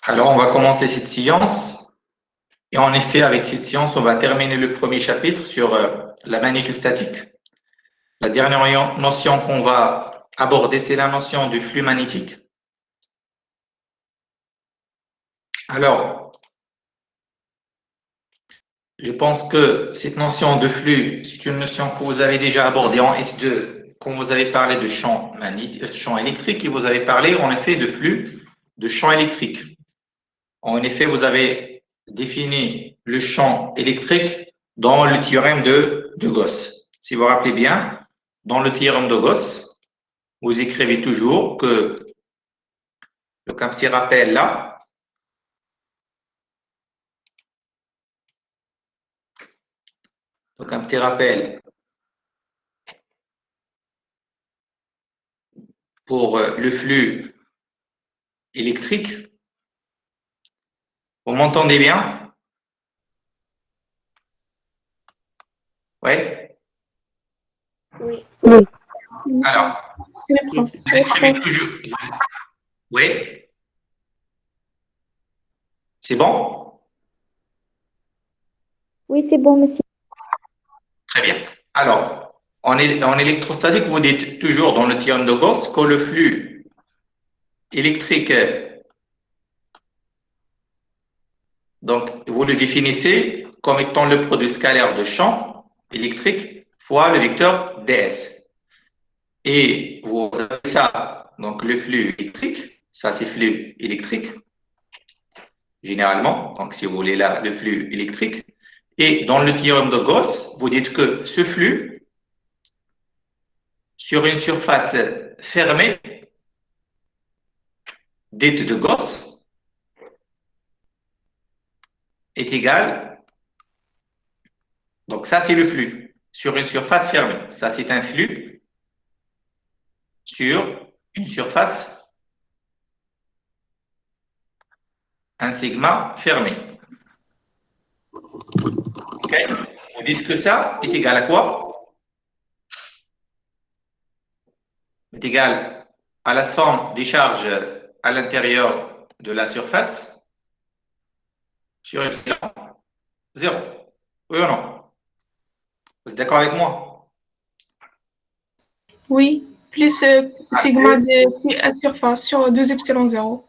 Alors, on va commencer cette séance. Et en effet, avec cette séance, on va terminer le premier chapitre sur la magnétique statique. La dernière notion qu'on va aborder, c'est la notion du flux magnétique. Alors, je pense que cette notion de flux, c'est une notion que vous avez déjà abordée en S2, quand vous avez parlé de champ magnétique, champ électrique, et vous avez parlé en effet de flux de champ électrique. En effet, vous avez défini le champ électrique dans le théorème de Gauss. Si vous vous rappelez bien, dans le théorème de Gauss, vous écrivez toujours que, donc un petit rappel là, donc un petit rappel pour le flux électrique. Vous m'entendez bien? Oui? Oui. Alors, vous écrivez toujours. Oui? C'est bon? Oui, c'est bon, monsieur. Très bien. Alors, en électrostatique, vous dites toujours dans le théorème de Gauss que le flux électrique, donc vous le définissez comme étant le produit scalaire de champ électrique fois le vecteur ds. Et vous avez ça, donc le flux électrique, ça c'est flux électrique, généralement, donc si vous voulez là, le flux électrique. Et dans le théorème de Gauss, vous dites que ce flux, sur une surface fermée, dite de Gauss, est égal, donc ça c'est le flux, sur une surface fermée. Ça c'est un flux sur une surface, un sigma fermé. Ok? Vous dites que ça est égal à quoi? Est égal à la somme des charges à l'intérieur de la surface sur epsilon 0. Oui ou non? Vous êtes d'accord avec moi? Oui, plus sigma de à surface sur 2 epsilon 0.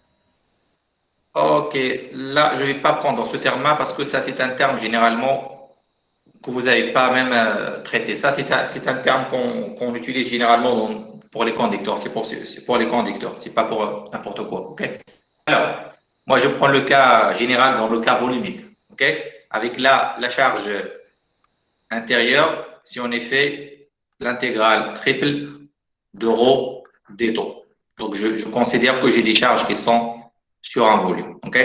Ok, là, je ne vais pas prendre ce terme-là parce que ça, c'est un terme généralement que vous n'avez pas même traité. Ça, c'est un terme qu'on utilise généralement pour les conducteurs. C'est pour les conducteurs, c'est pas pour n'importe quoi. Ok. Alors, moi, je prends le cas général dans le cas volumique. Ok. Avec la charge intérieure, si on est fait l'intégrale triple de rho d taux. Donc, je considère que j'ai des charges qui sont sur un volume. OK?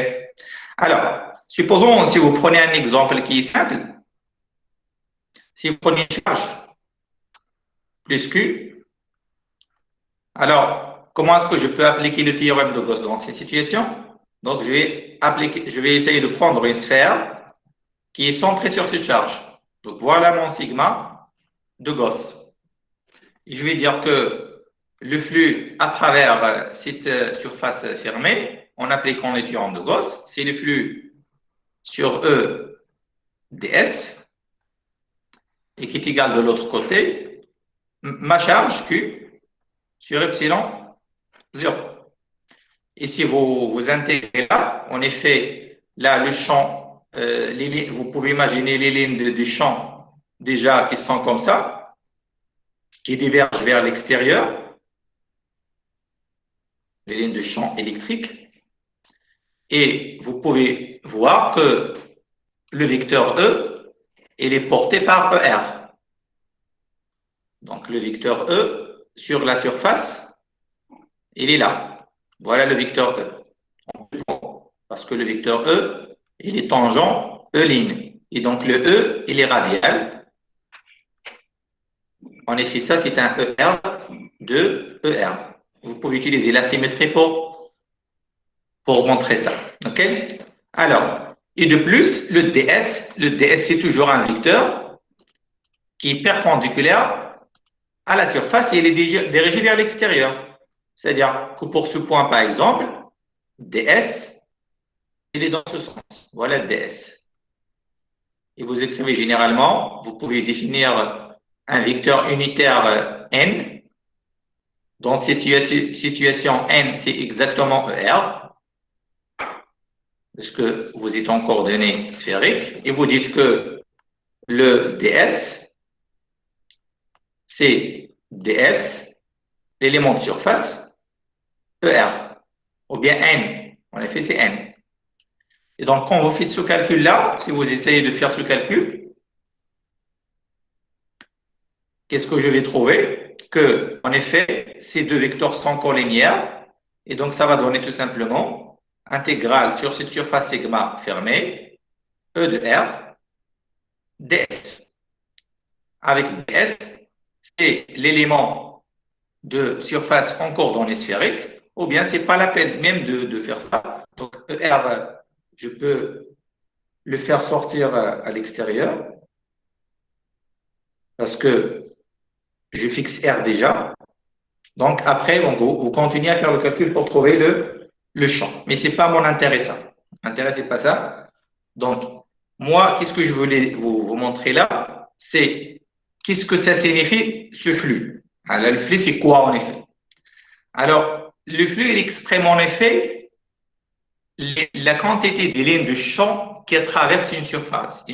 Alors, supposons, si vous prenez un exemple qui est simple, si vous prenez une charge plus Q, alors, comment est-ce que je peux appliquer le théorème de Gauss dans cette situation? Donc, je vais essayer de prendre une sphère qui est centrée sur cette charge. Donc, voilà mon sigma de Gauss. Et je vais dire que le flux à travers cette surface fermée, en appliquant le théorème de Gauss, c'est le flux sur E ds et qui est égal de l'autre côté, ma charge Q sur epsilon 0. Et si vous intégrez là, en effet, là, le champ, vous pouvez imaginer les lignes de champ déjà qui sont comme ça, qui divergent vers l'extérieur, les lignes de champ électrique. Et vous pouvez voir que le vecteur E, il est porté par ER. Donc, le vecteur E sur la surface, il est là. Voilà le vecteur E. Parce que le vecteur E, il est tangent E'. Et donc, le E, il est radial. En effet, ça, c'est un ER de ER. Vous pouvez utiliser la symétrie pour montrer ça. OK? Alors, et de plus, le DS, c'est toujours un vecteur qui est perpendiculaire à la surface et il est dirigé vers l'extérieur. C'est-à-dire que pour ce point, par exemple, DS, il est dans ce sens. Voilà le ds. Et vous écrivez généralement, vous pouvez définir un vecteur unitaire n. Dans cette situation, n, c'est exactement ER, parce que vous êtes en coordonnées sphériques, et vous dites que le ds, c'est ds, l'élément de surface, ER, ou bien n. En effet, c'est n. Et donc, quand vous faites ce calcul-là, si vous essayez de faire ce calcul, qu'est-ce que je vais trouver? Que, en effet, ces deux vecteurs sont collinéaires, et donc ça va donner tout simplement intégrale sur cette surface sigma fermée, E de R, ds. Avec ds, c'est l'élément de surface en coordonnées sphériques, ou bien c'est pas la peine même de faire ça. Donc, ER, je peux le faire sortir à l'extérieur, parce que je fixe R déjà. Donc, après, vous continuez à faire le calcul pour trouver le champ. Mais ce n'est pas mon intérêt, ça. L'intérêt, ce n'est pas ça. Donc, moi, qu'est-ce que je voulais vous montrer là? C'est qu'est-ce que ça signifie, ce flux. Alors, le flux, c'est quoi, en effet? Alors, le flux, il exprime, en effet, la quantité des lignes de champ qui traversent une surface.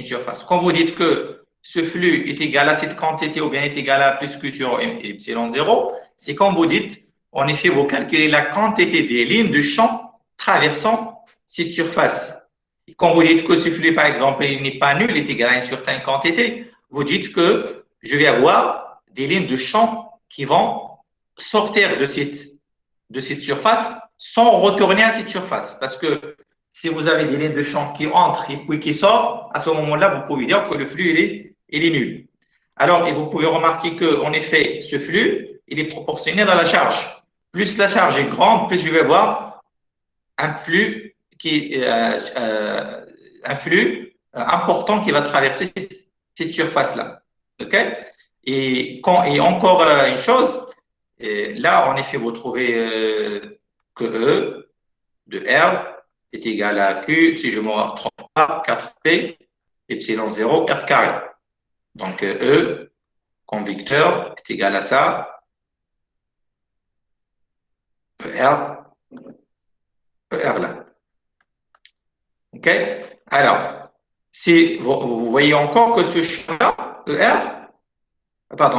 Quand vous dites que ce flux est égal à cette quantité ou bien est égal à plus que sur epsilon 0, c'est quand vous dites, en effet, vous calculez la quantité des lignes de champ traversant cette surface. Et quand vous dites que ce flux, par exemple, il n'est pas nul, il est égal à une certaine quantité, vous dites que je vais avoir des lignes de champ qui vont sortir de cette surface sans retourner à cette surface. Parce que si vous avez des lignes de champ qui entrent et puis qui sortent, à ce moment-là, vous pouvez dire que le flux, il est nul. Alors, et vous pouvez remarquer qu'en effet, ce flux, il est proportionnel à la charge. Plus la charge est grande, plus je vais avoir un flux, important qui va traverser cette surface-là. OK? Et encore une chose, là, en effet, vous trouvez que E de R est égal à Q, si je ne me trompe pas, 4P, epsilon 0, R carré. Donc, E, comme vecteur, est égal à ça, ER, ER là. OK? Alors, si vous voyez encore que ce champ-là,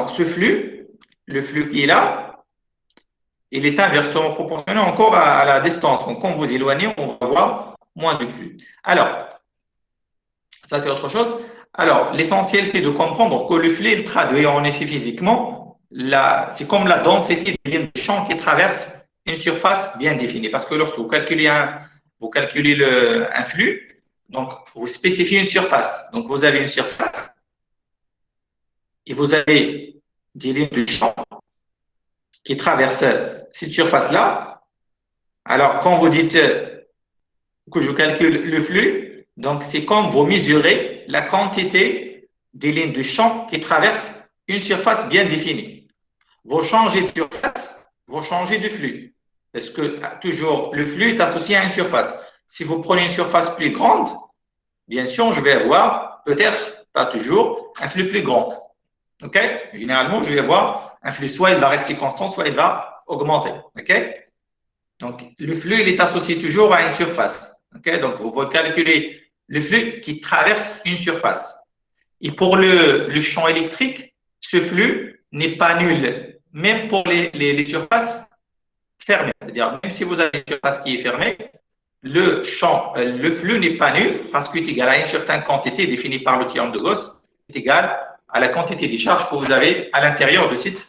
ce flux, le flux qui est là, il est inversement proportionnel encore à la distance. Donc, quand vous éloignez, on va avoir moins de flux. Alors, ça, c'est autre chose. Alors, l'essentiel, c'est de comprendre que le flux, il traduit en effet physiquement, c'est comme la densité des lignes de champ qui traversent une surface bien définie. Parce que lorsque vous calculez un flux, donc vous spécifiez une surface. Donc, vous avez une surface et vous avez des lignes de champ qui traversent cette surface-là. Alors, quand vous dites que je calcule le flux, donc c'est comme vous mesurez la quantité des lignes de champ qui traversent une surface bien définie. Vous changez de surface, vous changez de flux. Parce que toujours, le flux est associé à une surface. Si vous prenez une surface plus grande, bien sûr, je vais avoir, peut-être, pas toujours, un flux plus grand. OK? Généralement, je vais avoir un flux, soit il va rester constant, soit il va augmenter. OK? Donc, le flux, il est associé toujours à une surface. OK? Donc, vous calculez le flux qui traverse une surface. Et pour le champ électrique, ce flux n'est pas nul, même pour les surfaces fermées. C'est-à-dire, même si vous avez une surface qui est fermée, le flux n'est pas nul parce qu'il est égal à une certaine quantité définie par le théorème de Gauss, est égal à la quantité des charges que vous avez à l'intérieur de cette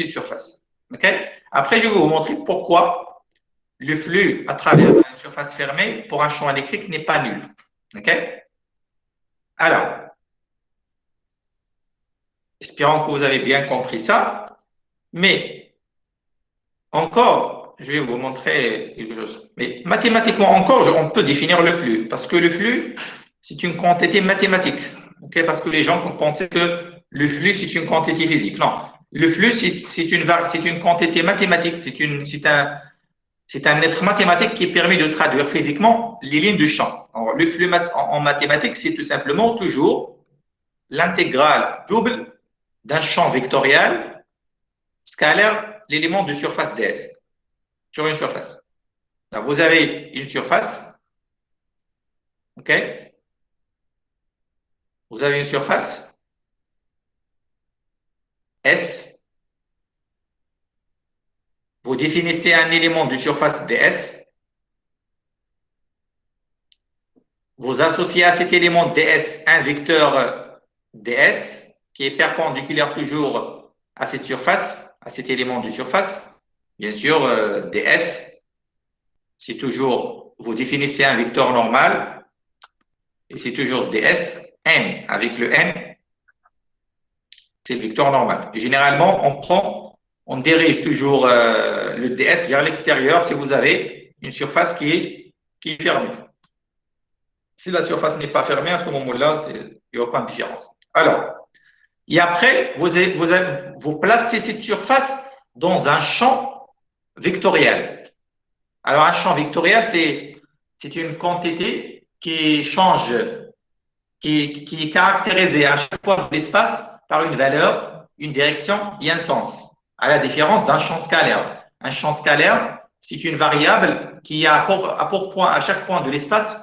surface. Okay? Après, je vais vous montrer pourquoi le flux à travers une surface fermée pour un champ électrique n'est pas nul. Okay? Alors, espérons que vous avez bien compris ça, mais encore, je vais vous montrer quelque chose. Mais mathématiquement encore, on peut définir le flux, parce que le flux, c'est une quantité mathématique. Okay? Parce que les gens pensaient que le flux, c'est une quantité physique. Non, le flux, c'est une quantité mathématique, C'est un être mathématique qui permet de traduire physiquement les lignes du champ. Alors, le flux en mathématiques, c'est tout simplement toujours l'intégrale double d'un champ vectoriel scalaire, l'élément de surface ds sur une surface. Alors, vous avez une surface, ok? Vous avez une surface S. Vous définissez un élément de surface ds. Vous associez à cet élément ds un vecteur ds qui est perpendiculaire toujours à cette surface, à cet élément de surface. Bien sûr, ds, c'est toujours, vous définissez un vecteur normal et c'est toujours ds n. Avec le n, c'est le vecteur normal. Et généralement, on dirige toujours le ds vers l'extérieur si vous avez une surface qui est fermée. Si la surface n'est pas fermée, à ce moment-là, il n'y a aucune différence. Alors, et après, vous placez cette surface dans un champ vectoriel. Alors, un champ vectoriel, c'est une quantité qui change, qui est caractérisée à chaque fois de l'espace par une valeur, une direction et un sens, à la différence d'un champ scalaire. Un champ scalaire, c'est une variable qui a pour point, à chaque point de l'espace,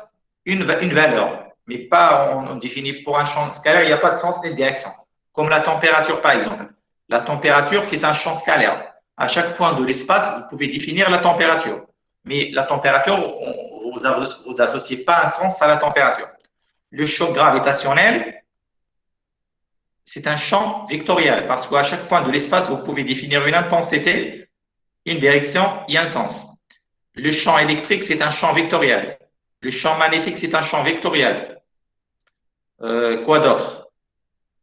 une valeur, mais pas, on définit pour un champ scalaire, il n'y a pas de sens ni de direction. Comme la température, par exemple. La température, c'est un champ scalaire. À chaque point de l'espace, vous pouvez définir la température. Mais la température, vous associez pas un sens à la température. Le choc gravitationnel, c'est un champ vectoriel parce qu'à chaque point de l'espace, vous pouvez définir une intensité, une direction et un sens. Le champ électrique, c'est un champ vectoriel. Le champ magnétique, c'est un champ vectoriel. Quoi d'autre?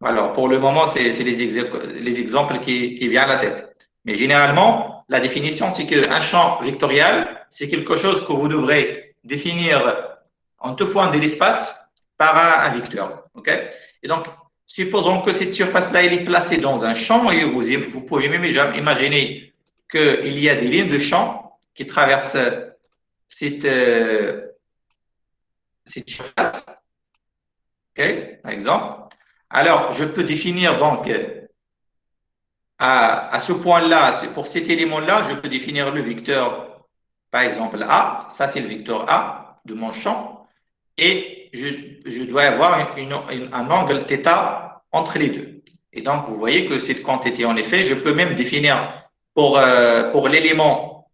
Alors, pour le moment, c'est les exemples qui viennent à la tête. Mais généralement, la définition, c'est qu'un champ vectoriel, c'est quelque chose que vous devrez définir en tout point de l'espace par un vecteur. Okay? Et donc, supposons que cette surface-là, elle est placée dans un champ et vous pouvez même imaginer qu'il y a des lignes de champ qui traversent cette surface. Okay? Par exemple. Alors, je peux définir donc à ce point-là, pour cet élément-là, je peux définir le vecteur, par exemple, A. Ça, c'est le vecteur A de mon champ. Et je dois avoir un angle θ entre les deux. Et donc, vous voyez que cette quantité, en effet, je peux même définir pour l'élément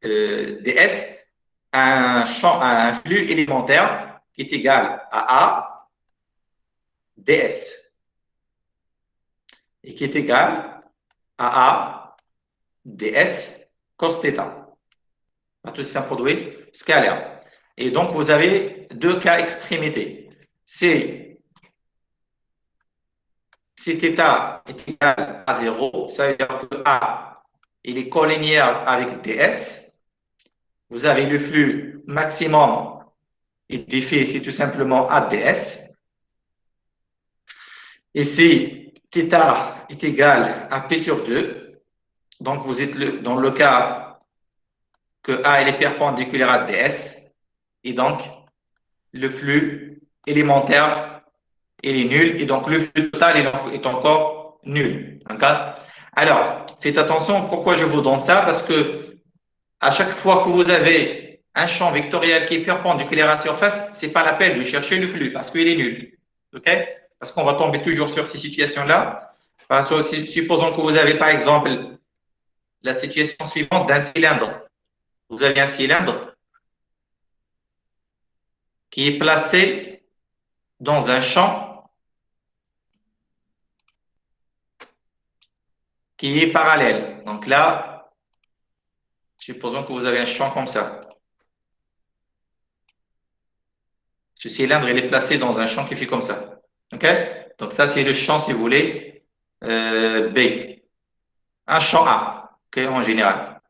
ds un flux élémentaire qui est égal à A ds et qui est égal à A ds cos θ. Tout c'est un produit scalaire. Et donc, vous avez deux cas extrémités. C'est si θ est égal à 0, ça veut dire que A il est collinéaire avec ds. Vous avez le flux maximum et défait, c'est tout simplement A ds. Et si θ est égal à P sur 2, donc vous êtes dans le cas que A est perpendiculaire à ds, et donc le flux élémentaire il est nul, et donc le flux total est encore nul. Alors, faites attention, pourquoi je vous donne ça? Parce que à chaque fois que vous avez un champ vectoriel qui est perpendiculaire à la surface, ce n'est pas la peine de chercher le flux parce qu'il est nul. Okay? Parce qu'on va tomber toujours sur ces situations-là. Supposons que vous avez par exemple la situation suivante d'un cylindre. Vous avez un cylindre qui est placé dans un champ qui est parallèle. Donc là, supposons que vous avez un champ comme ça. Ce cylindre, il est placé dans un champ qui fait comme ça. OK? Donc ça, c'est le champ, si vous voulez, B. Un champ A, okay, en général.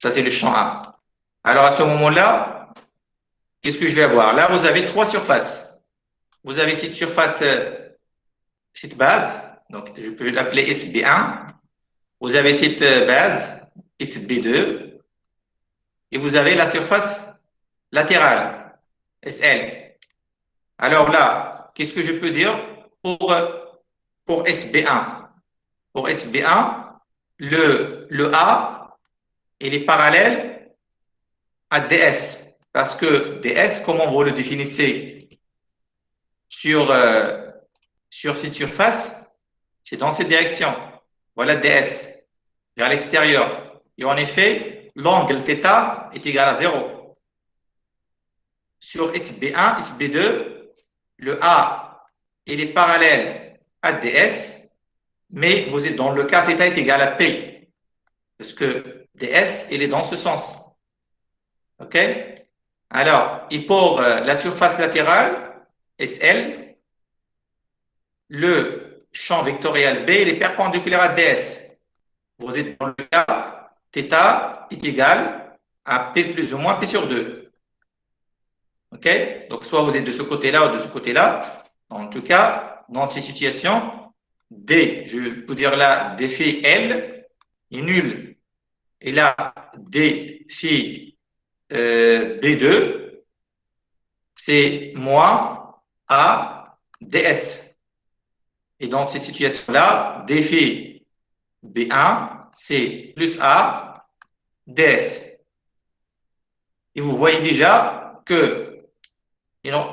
Ça, c'est le champ A. Alors, à ce moment-là, qu'est-ce que je vais avoir? Là, vous avez trois surfaces. Vous avez cette surface, cette base. Donc, je peux l'appeler SB1. Vous avez cette base, SB2. et vous avez la surface latérale, SL. Alors là, qu'est-ce que je peux dire pour SB1? Pour SB1, le A, il est parallèle à DS. Parce que DS, comment vous le définissez sur cette surface? C'est dans cette direction. Voilà DS, vers l'extérieur. Et en effet, l'angle θ est égal à 0. Sur SB1, SB2, le A, il est parallèle à DS, mais vous êtes dans le cas θ est égal à P. Parce que DS, il est dans ce sens. OK? Alors, et pour la surface latérale, SL, le champ vectoriel B, il est perpendiculaire à DS. Vous êtes dans le cas θ est égal à P plus ou moins P sur 2. OK? Donc, soit vous êtes de ce côté-là ou de ce côté-là. En tout cas, dans ces situations, D, je peux dire là, D phi L est nul. Et là, D phi B2, c'est moins A DS. Et dans cette situation-là, D phi B1, c'est plus A DS. Et vous voyez déjà que,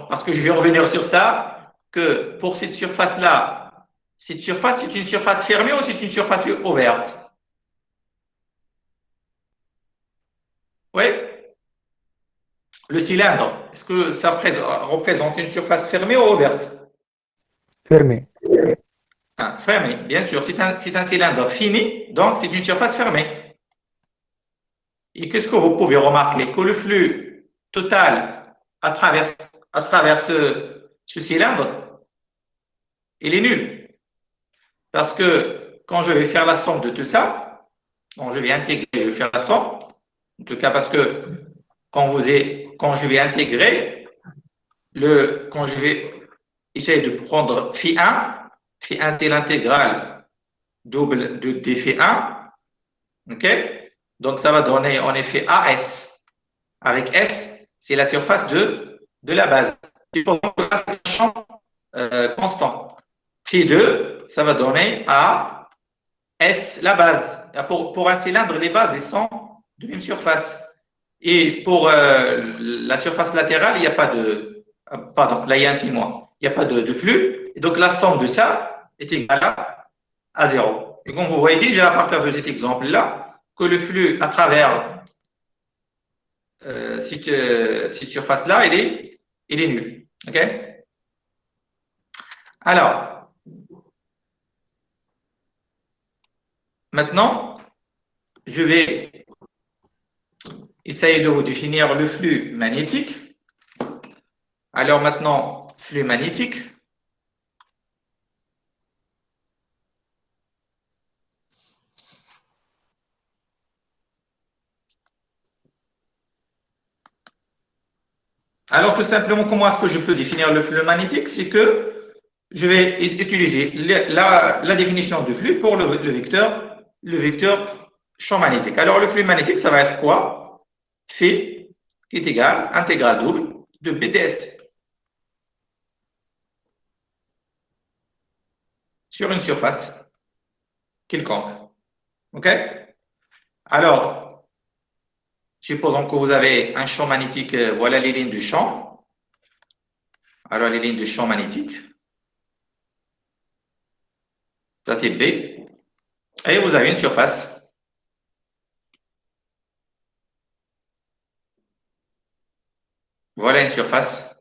parce que je vais revenir sur ça, que pour cette surface-là, cette surface, c'est une surface fermée ou c'est une surface ouverte? Oui? Le cylindre, est-ce que ça représente une surface fermée ou ouverte? Fermé. Fermée, bien sûr. C'est un cylindre fini, donc c'est une surface fermée. Et qu'est-ce que vous pouvez remarquer? Que le flux total à travers ce cylindre, il est nul. Parce que quand je vais faire la somme de tout ça, quand je vais intégrer, je vais faire la somme, en tout cas parce que quand je vais intégrer, quand je vais essayer de prendre phi1 c'est l'intégrale double de d phi1, ok? Donc ça va donner en effet AS. Avec S, c'est la surface de la base. C'est pour c'est un champ constant. Phi2, ça va donner à S la base. Pour un cylindre, les bases elles sont de même surface. Et pour la surface latérale, il n'y a pas de. Pardon, là il y a un 6 mois. Il n'y a pas de flux. Et donc la somme de ça est égale à 0. Et comme vous voyez déjà à partir de cet exemple-là, que le flux à travers cette surface-là, il est nul. OK? Alors, maintenant, je vais essayer de vous définir le flux magnétique. Alors maintenant, flux magnétique. Alors tout simplement, comment est-ce que je peux définir le flux magnétique? C'est que je vais utiliser la définition du flux pour le vecteur champ magnétique. Alors le flux magnétique, ça va être quoi? Phi est égal à intégrale double de BDS sur une surface quelconque. OK? Alors, supposons que vous avez un champ magnétique, voilà les lignes du champ. Alors, les lignes du champ magnétique, ça c'est B. Et vous avez une surface. Voilà une surface.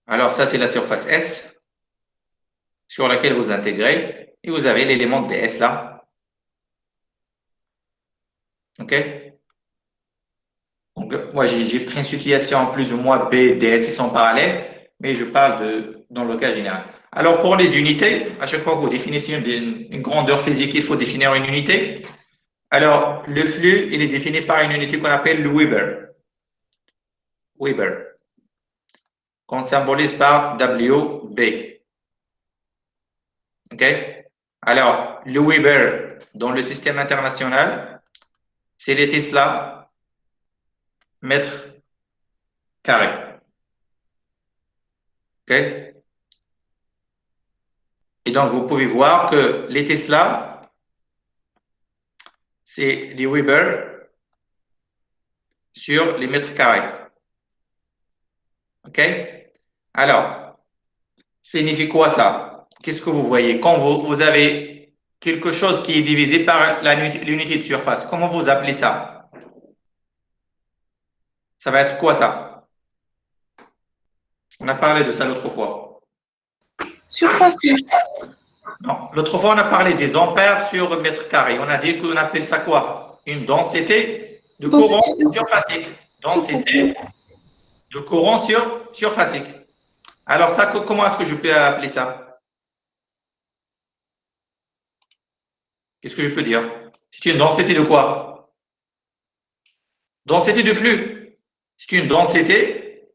Alors, ça c'est la surface S sur laquelle vous intégrez. Et vous avez l'élément DS là. OK? Donc, moi, j'ai pris une situation plus ou moins B, DS, ils sont parallèles, mais je parle dans le cas général. Alors, pour les unités, à chaque fois que vous définissez une grandeur physique, il faut définir une unité. Alors, le flux, il est défini par une unité qu'on appelle le Weber. Weber, qu'on symbolise par WB. OK? Alors, le Weber, dans le système international, c'est les Tesla mètres carrés. OK? Et donc, vous pouvez voir que les Tesla, c'est les Weber sur les mètres carrés. OK? Alors, signifie quoi ça? Qu'est-ce que vous voyez? Quand vous avez quelque chose qui est divisé par l'unité de surface, comment vous appelez ça? Ça va être quoi ça? On a parlé de ça l'autre fois. Surface. Non, l'autre fois, on a parlé des ampères sur mètre carré. On a dit qu'on appelle ça quoi? Une densité de courant surfacique. Densité de courant surfacique. Alors ça, comment est-ce que je peux appeler ça? Qu'est-ce que je peux dire? C'est une densité de quoi? Densité de flux. C'est une densité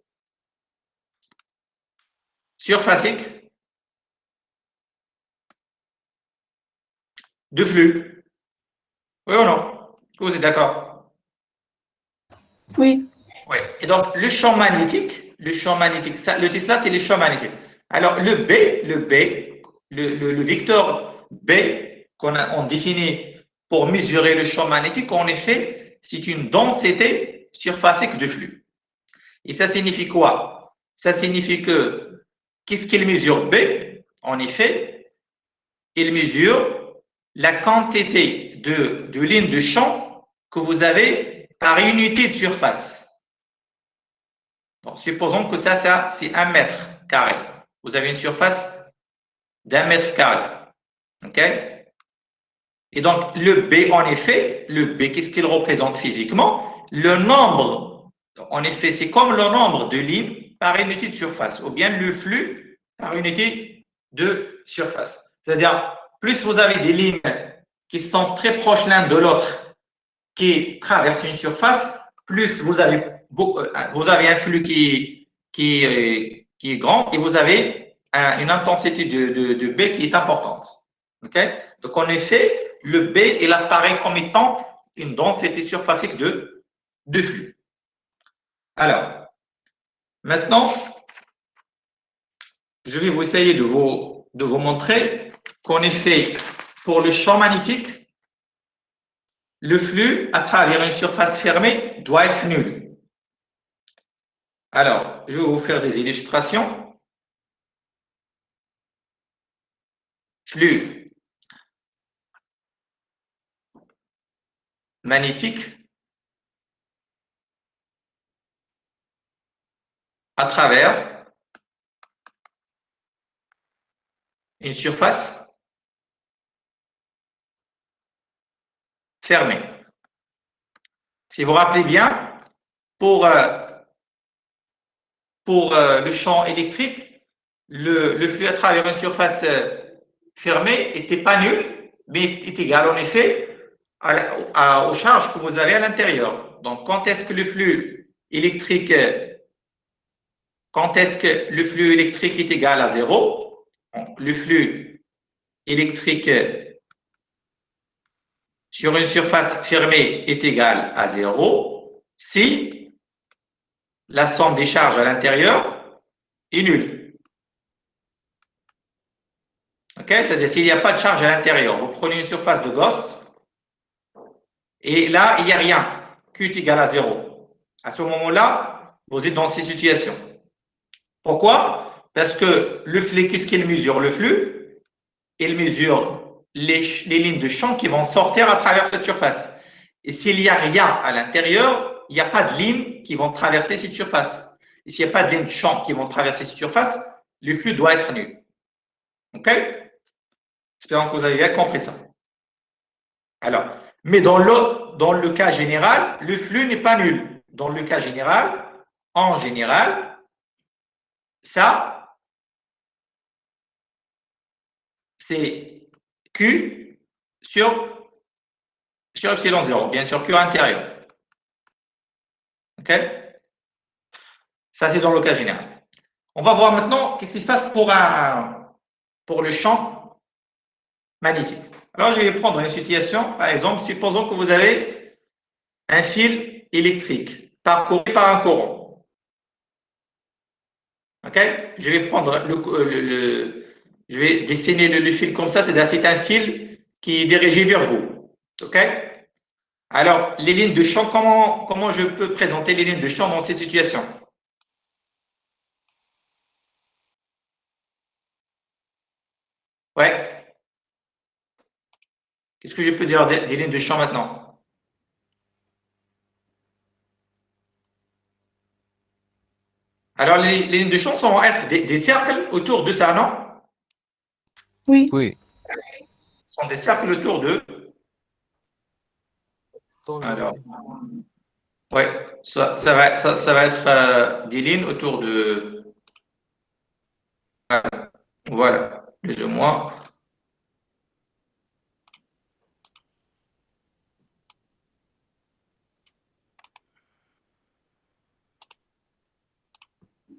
surfacique de flux. Oui ou non? Vous êtes d'accord? Oui. Oui. Et donc, le champ magnétique, ça, le Tesla, c'est les champs magnétiques. Alors, le vecteur B on définit pour mesurer le champ magnétique, en effet, c'est une densité surfacique de flux. Et ça signifie quoi? Ça signifie que, qu'est-ce qu'il mesure B? En effet, il mesure la quantité de lignes de champ que vous avez par unité de surface. Donc, supposons que ça c'est 1 mètre carré. Vous avez une surface d'1 mètre carré. OK? Et donc, le B, en effet, le B, qu'est-ce qu'il représente physiquement? Le nombre, en effet, c'est comme le nombre de lignes par unité de surface, ou bien le flux par unité de surface. C'est-à-dire, plus vous avez des lignes qui sont très proches l'un de l'autre, qui traversent une surface, plus vous avez un flux qui est grand et vous avez une intensité de B qui est importante. Okay? Donc, en effet, le B, il apparaît comme étant une densité surfacique de flux. Alors, maintenant, je vais vous essayer de vous montrer qu'en effet, pour le champ magnétique, le flux à travers une surface fermée doit être nul. Alors, je vais vous faire des illustrations. Flux magnétique à travers une surface fermée. Si vous vous rappelez bien, pour le champ électrique, le flux à travers une surface fermée n'était pas nul, mais est égal en effet aux charges que vous avez à l'intérieur. Donc, quand est-ce que le flux électrique est égal à 0? Donc, le flux électrique sur une surface fermée est égal à 0 si la somme des charges à l'intérieur est nulle. Okay? C'est-à-dire s'il n'y a pas de charge à l'intérieur, vous prenez une surface de Gauss et là, il n'y a rien. Q est égal à 0. À ce moment-là, vous êtes dans cette situation. Pourquoi? Parce que le flux, qu'est-ce qu'il mesure? Le flux, il mesure les lignes de champ qui vont sortir à travers cette surface. Et s'il n'y a rien à l'intérieur, il n'y a pas de lignes qui vont traverser cette surface. Et s'il n'y a pas de lignes de champ qui vont traverser cette surface, le flux doit être nul. OK? Espérons que vous avez bien compris ça. Alors, mais dans le cas général, le flux n'est pas nul. Dans le cas général, en général, ça, c'est Q sur epsilon 0, bien sûr Q intérieur. OK? Ça, c'est dans le cas général. On va voir maintenant qu'est-ce qui se passe pour le champ magnétique. Alors, je vais prendre une situation, par exemple, supposons que vous avez un fil électrique parcouru par un courant. OK? Je vais prendre je vais dessiner le fil comme ça, c'est un fil qui est dirigé vers vous. OK? Alors, les lignes de champ, comment je peux présenter les lignes de champ dans cette situation? Ouais. Qu'est-ce que je peux dire des lignes de champ maintenant? Alors, les lignes de champ vont être des cercles autour de ça, non? Oui. Oui. Ce sont des cercles autour d'eux. Alors, ouais, ça va être des lignes autour de. Voilà, plus ou moins.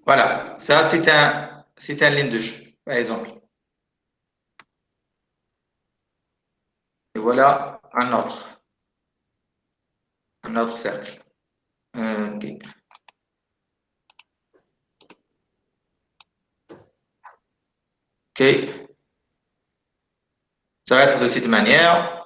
Voilà, ça c'est un ligne de champ, par exemple. Et voilà un autre cercle. OK. OK. Ça va être de cette manière.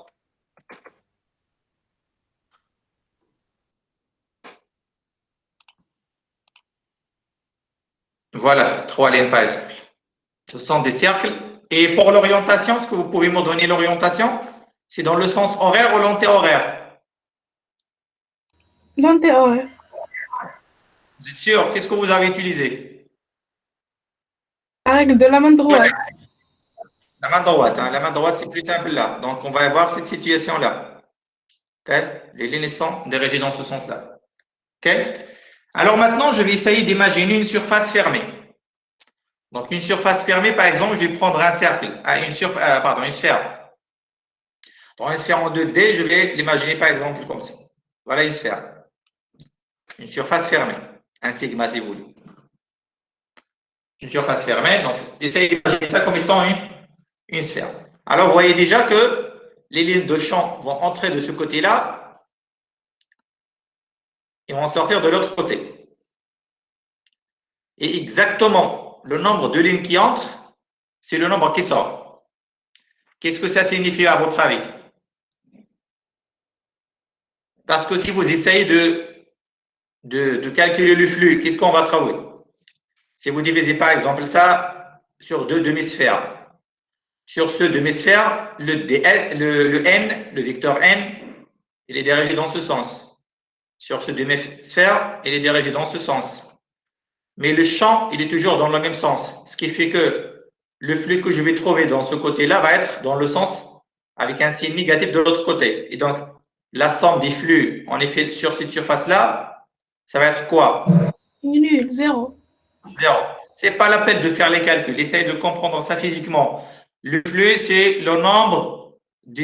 Voilà, 3 lignes par exemple. Ce sont des cercles. Et pour l'orientation, est-ce que vous pouvez me donner l'orientation? C'est dans le sens horaire ou l'antéhoraire? L'antéhoraire. Vous êtes sûr? Qu'est-ce que vous avez utilisé? La règle de la main droite. La main droite. Hein. La main droite, c'est plus simple là. Donc, on va avoir cette situation-là. Okay? Les lignes sont dirigées dans ce sens-là. Okay? Alors maintenant, je vais essayer d'imaginer une surface fermée. Donc, une surface fermée, par exemple, je vais prendre un cercle, une sphère. Dans une sphère en 2D, je vais l'imaginer par exemple comme ça. Voilà une sphère. Une surface fermée. Un sigma, si vous voulez. Une surface fermée. Donc, essayez d'imaginer ça comme étant une sphère. Alors, vous voyez déjà que les lignes de champ vont entrer de ce côté-là et vont sortir de l'autre côté. Et exactement le nombre de lignes qui entrent, c'est le nombre qui sort. Qu'est-ce que ça signifie à votre avis? Parce que si vous essayez de calculer le flux, qu'est-ce qu'on va trouver? Si vous divisez par exemple ça sur 2 demi-sphères, sur ce demi-sphère, le n, le vecteur n, il est dirigé dans ce sens. Sur ce demi-sphère, il est dirigé dans ce sens. Mais le champ, il est toujours dans le même sens. Ce qui fait que le flux que je vais trouver dans ce côté-là va être dans le sens avec un signe négatif de l'autre côté. Et donc, la somme des flux, en effet, sur cette surface-là, ça va être quoi? Nul, 0. 0. Ce n'est pas la peine de faire les calculs. Essayez de comprendre ça physiquement. Le flux, c'est le nombre de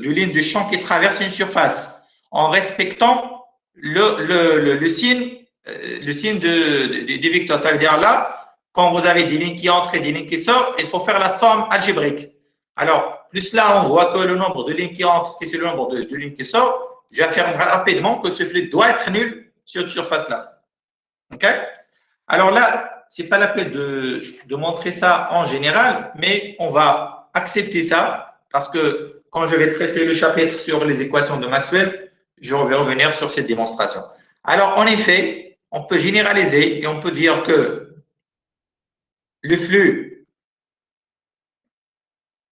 lignes de champ qui traversent une surface en respectant le signe des vecteurs. Ça veut dire là, quand vous avez des lignes qui entrent et des lignes qui sortent, il faut faire la somme algébrique. Alors, plus là, on voit que le nombre de lignes qui entrent, c'est le nombre de lignes qui sortent, j'affirme rapidement que ce flux doit être nul sur cette surface-là. OK? Alors là, ce n'est pas la peine de montrer ça en général, mais on va accepter ça parce que quand je vais traiter le chapitre sur les équations de Maxwell, je vais revenir sur cette démonstration. Alors, en effet, on peut généraliser et on peut dire que le flux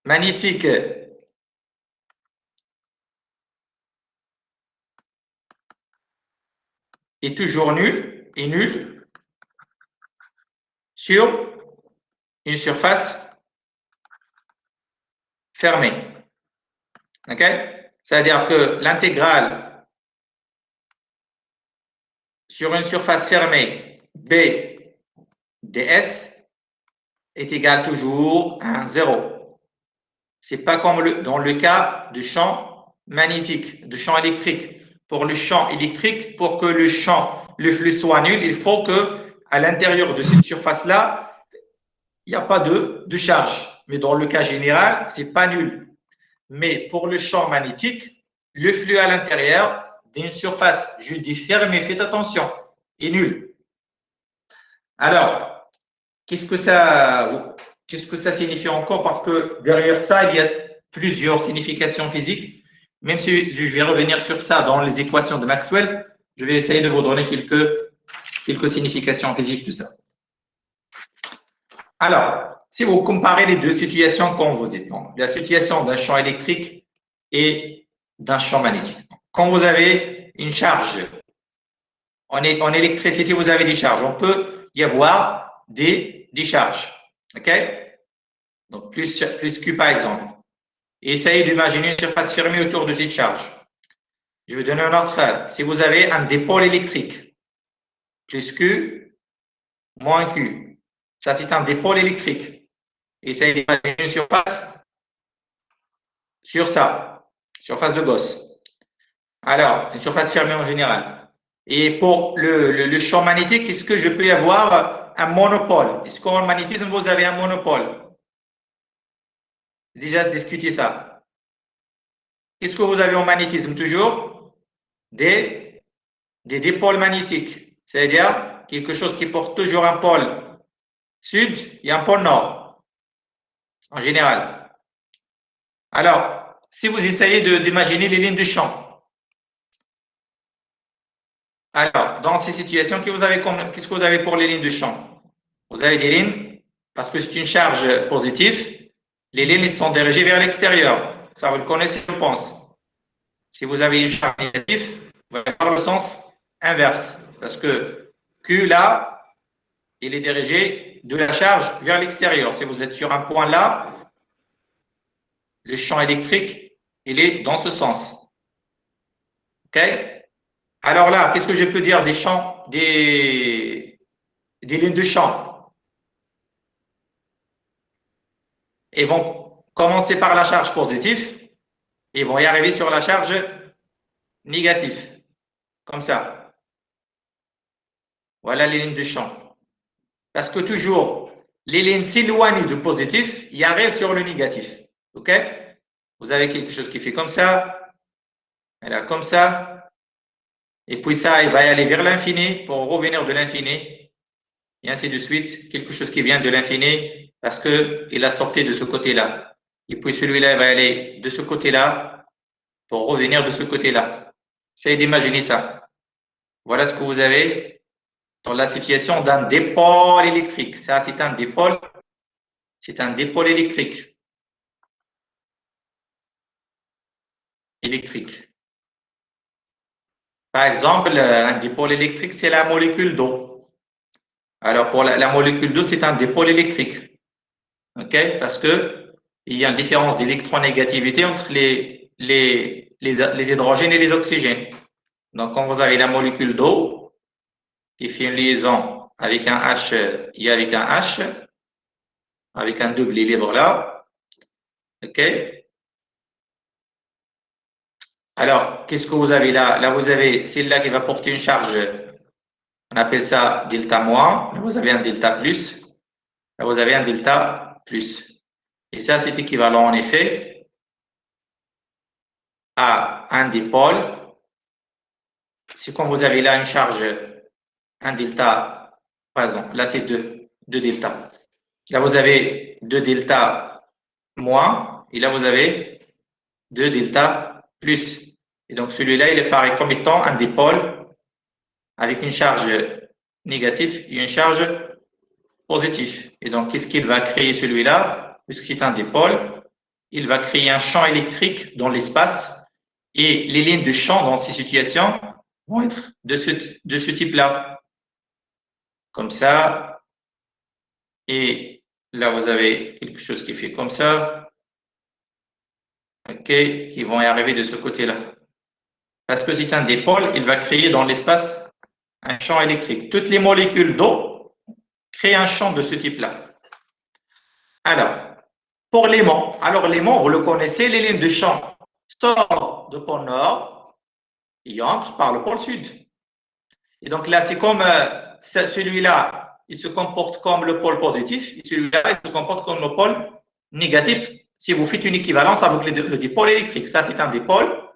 magnétique est toujours nul et nul sur une surface fermée. OK? C'est-à-dire que l'intégrale sur une surface fermée B ds est égale toujours à 0. Ce n'est pas comme dans le cas de champ magnétique, de champ électrique. Pour le champ électrique, pour que le flux soit nul, il faut que à l'intérieur de cette surface-là, il n'y a pas de charge. Mais dans le cas général, ce n'est pas nul. Mais pour le champ magnétique, le flux à l'intérieur d'une surface, je dis fermée, faites attention, est nul. Alors, qu'est-ce que ça signifie encore? Parce que derrière ça, il y a plusieurs significations physiques. Même si je vais revenir sur ça dans les équations de Maxwell, je vais essayer de vous donner quelques significations physiques de ça. Alors, si vous comparez les deux situations qu'on vous êtes, la situation d'un champ électrique et d'un champ magnétique. Quand vous avez une charge, en électricité, vous avez des charges. On peut y avoir des charges. OK? Donc, plus Q par exemple. Et essayez d'imaginer une surface fermée autour de cette charge. Je vais donner un autre cas. Si vous avez un dipôle électrique, plus Q, moins Q. Ça, c'est un dipôle électrique. Essayez d'imaginer une surface sur ça, surface de Gauss. Alors, une surface fermée en général. Et pour le champ magnétique, est-ce que je peux y avoir un monopôle? Est-ce qu'en magnétisme, vous avez un monopôle? Déjà discuté ça. Qu'est-ce que vous avez en magnétisme? Toujours des dipôles magnétiques. C'est-à-dire quelque chose qui porte toujours un pôle sud et un pôle nord, en général. Alors, si vous essayez d'imaginer les lignes de champ, alors, dans ces situations, qu'est-ce que vous avez pour les lignes de champ? Vous avez des lignes, parce que c'est une charge positive, les lignes sont dirigées vers l'extérieur. Ça, vous le connaissez, je pense. Si vous avez une charge négative, vous allez avoir le sens inverse. Parce que Q, là, il est dirigé de la charge vers l'extérieur. Si vous êtes sur un point là, le champ électrique, il est dans ce sens. OK? Alors là, qu'est-ce que je peux dire des champs, des lignes de champ? Ils vont commencer par la charge positive et vont y arriver sur la charge négative. Comme ça. Voilà les lignes de champ. Parce que toujours, les lignes s'éloignent du positif, ils arrivent sur le négatif. OK? Vous avez quelque chose qui fait comme ça, et là, comme ça, et puis ça, il va y aller vers l'infini pour revenir de l'infini, et ainsi de suite. Quelque chose qui vient de l'infini parce qu'il a sorti de ce côté-là. Et puis celui-là, il va aller de ce côté-là pour revenir de ce côté-là. Essayez d'imaginer ça. Voilà ce que vous avez dans la situation d'un dipôle électrique. Ça, c'est un dipôle. C'est un dipôle électrique. Par exemple, un dipôle électrique, c'est la molécule d'eau. Alors, pour la molécule d'eau, c'est un dipôle électrique. OK? Parce qu'il y a une différence d'électronégativité entre les hydrogènes et les oxygènes. Donc, quand vous avez la molécule d'eau qui fait une liaison avec un H et avec un H, avec un double libre là, OK? Alors, qu'est-ce que vous avez là? Là, vous avez celle-là qui va porter une charge, on appelle ça delta moins. Là, vous avez un delta plus. Là, vous avez un delta plus. Et ça, c'est équivalent en effet à un dipôle. C'est quand vous avez là une charge, un delta, par exemple, là, c'est deux delta. Là, vous avez 2 delta moins, et là, vous avez 2 delta plus. Et donc, celui-là, il est pareil comme étant un dipôle avec une charge négative et une charge positive. Et donc, qu'est-ce qu'il va créer celui-là? Puisque c'est un dipôle, il va créer un champ électrique dans l'espace et les lignes de champ dans ces situations vont être de ce type-là. Comme ça. Et là, vous avez quelque chose qui fait comme ça. OK, qui vont y arriver de ce côté-là. Parce que c'est un dipôle, il va créer dans l'espace un champ électrique. Toutes les molécules d'eau créent un champ de ce type-là. Alors, pour l'aimant. Alors, l'aimant, vous le connaissez, les lignes de champ sortent du pôle nord et entrent par le pôle sud. Et donc là, c'est comme celui-là, il se comporte comme le pôle positif, et celui-là, il se comporte comme le pôle négatif si vous faites une équivalence avec le dipôle électrique. Ça, c'est un dipôle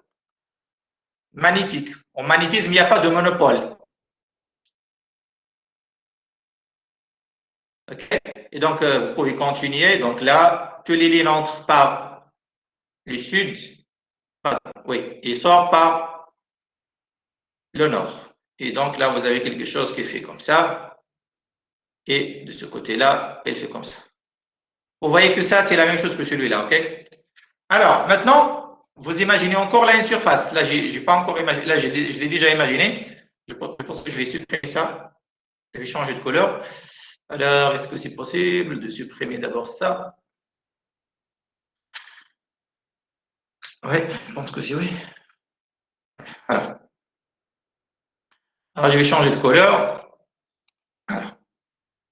magnétique. En magnétisme, il n'y a pas de monopôle. OK? Et donc, vous pouvez continuer. Donc là, toutes les lignes entrent par le sud, oui, et sortent par le nord. Et donc là, vous avez quelque chose qui est fait comme ça. Et de ce côté-là, elle fait comme ça. Vous voyez que ça, c'est la même chose que celui-là, OK? Alors, maintenant, vous imaginez encore là une surface. Là, j'ai pas encore imaginé. Là, je l'ai déjà imaginé. Je pense que je vais supprimer ça. Je vais changer de couleur. Alors, est-ce que c'est possible de supprimer d'abord ça? Oui, je pense que c'est oui. Alors, je vais changer de couleur. Alors,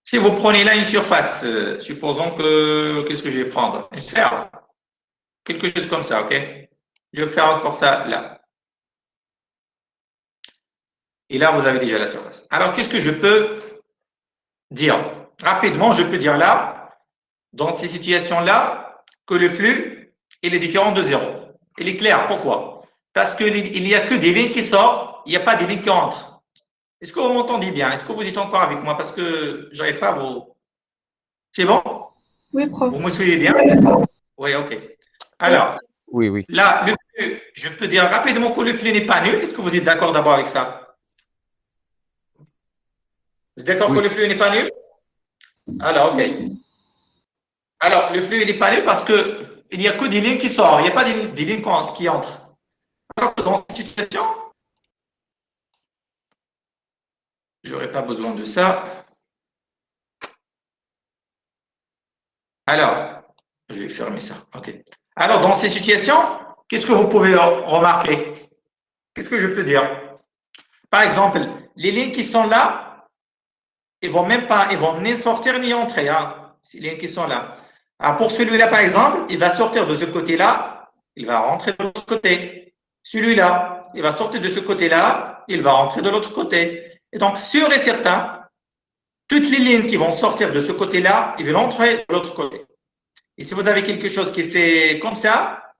si vous prenez là une surface, supposons que, qu'est-ce que je vais prendre? Une sphère. Quelque chose comme ça, OK? Je vais faire encore ça là. Et là, vous avez déjà la surface. Alors, qu'est-ce que je peux dire? Rapidement, je peux dire là, dans ces situations-là, que le flux, il est différent de zéro. Il est clair. Pourquoi? Parce qu'il n'y a que des lignes qui sortent, il n'y a pas des lignes qui entrent. Est-ce que vous m'entendez bien? Est-ce que vous êtes encore avec moi? Parce que je n'arrive pas à vous... C'est bon? Oui, prof. Vous me suivez bien? Oui, OK. Alors, Oui. là, le flux, je peux dire rapidement que le flux n'est pas nul. Est-ce que vous êtes d'accord d'abord avec ça? Vous êtes d'accord que le flux n'est pas nul? Alors, OK. Alors, le flux n'est pas nul parce qu'il n'y a que des lignes qui sortent. Il n'y a pas des lignes qui entrent. Alors, dans cette situation, je n'aurais pas besoin de ça. Alors, je vais fermer ça. OK. Alors, dans ces situations, qu'est-ce que vous pouvez remarquer? Qu'est-ce que je peux dire? Par exemple, les lignes qui sont là, ils vont ni sortir ni entrer, hein, ces lignes qui sont là. Alors, pour celui-là, par exemple, il va sortir de ce côté-là, il va rentrer de l'autre côté. Celui-là, il va sortir de ce côté-là, il va rentrer de l'autre côté. Et donc, sûr et certain, toutes les lignes qui vont sortir de ce côté-là, ils vont entrer de l'autre côté. Et si vous avez quelque chose qui est fait comme ça,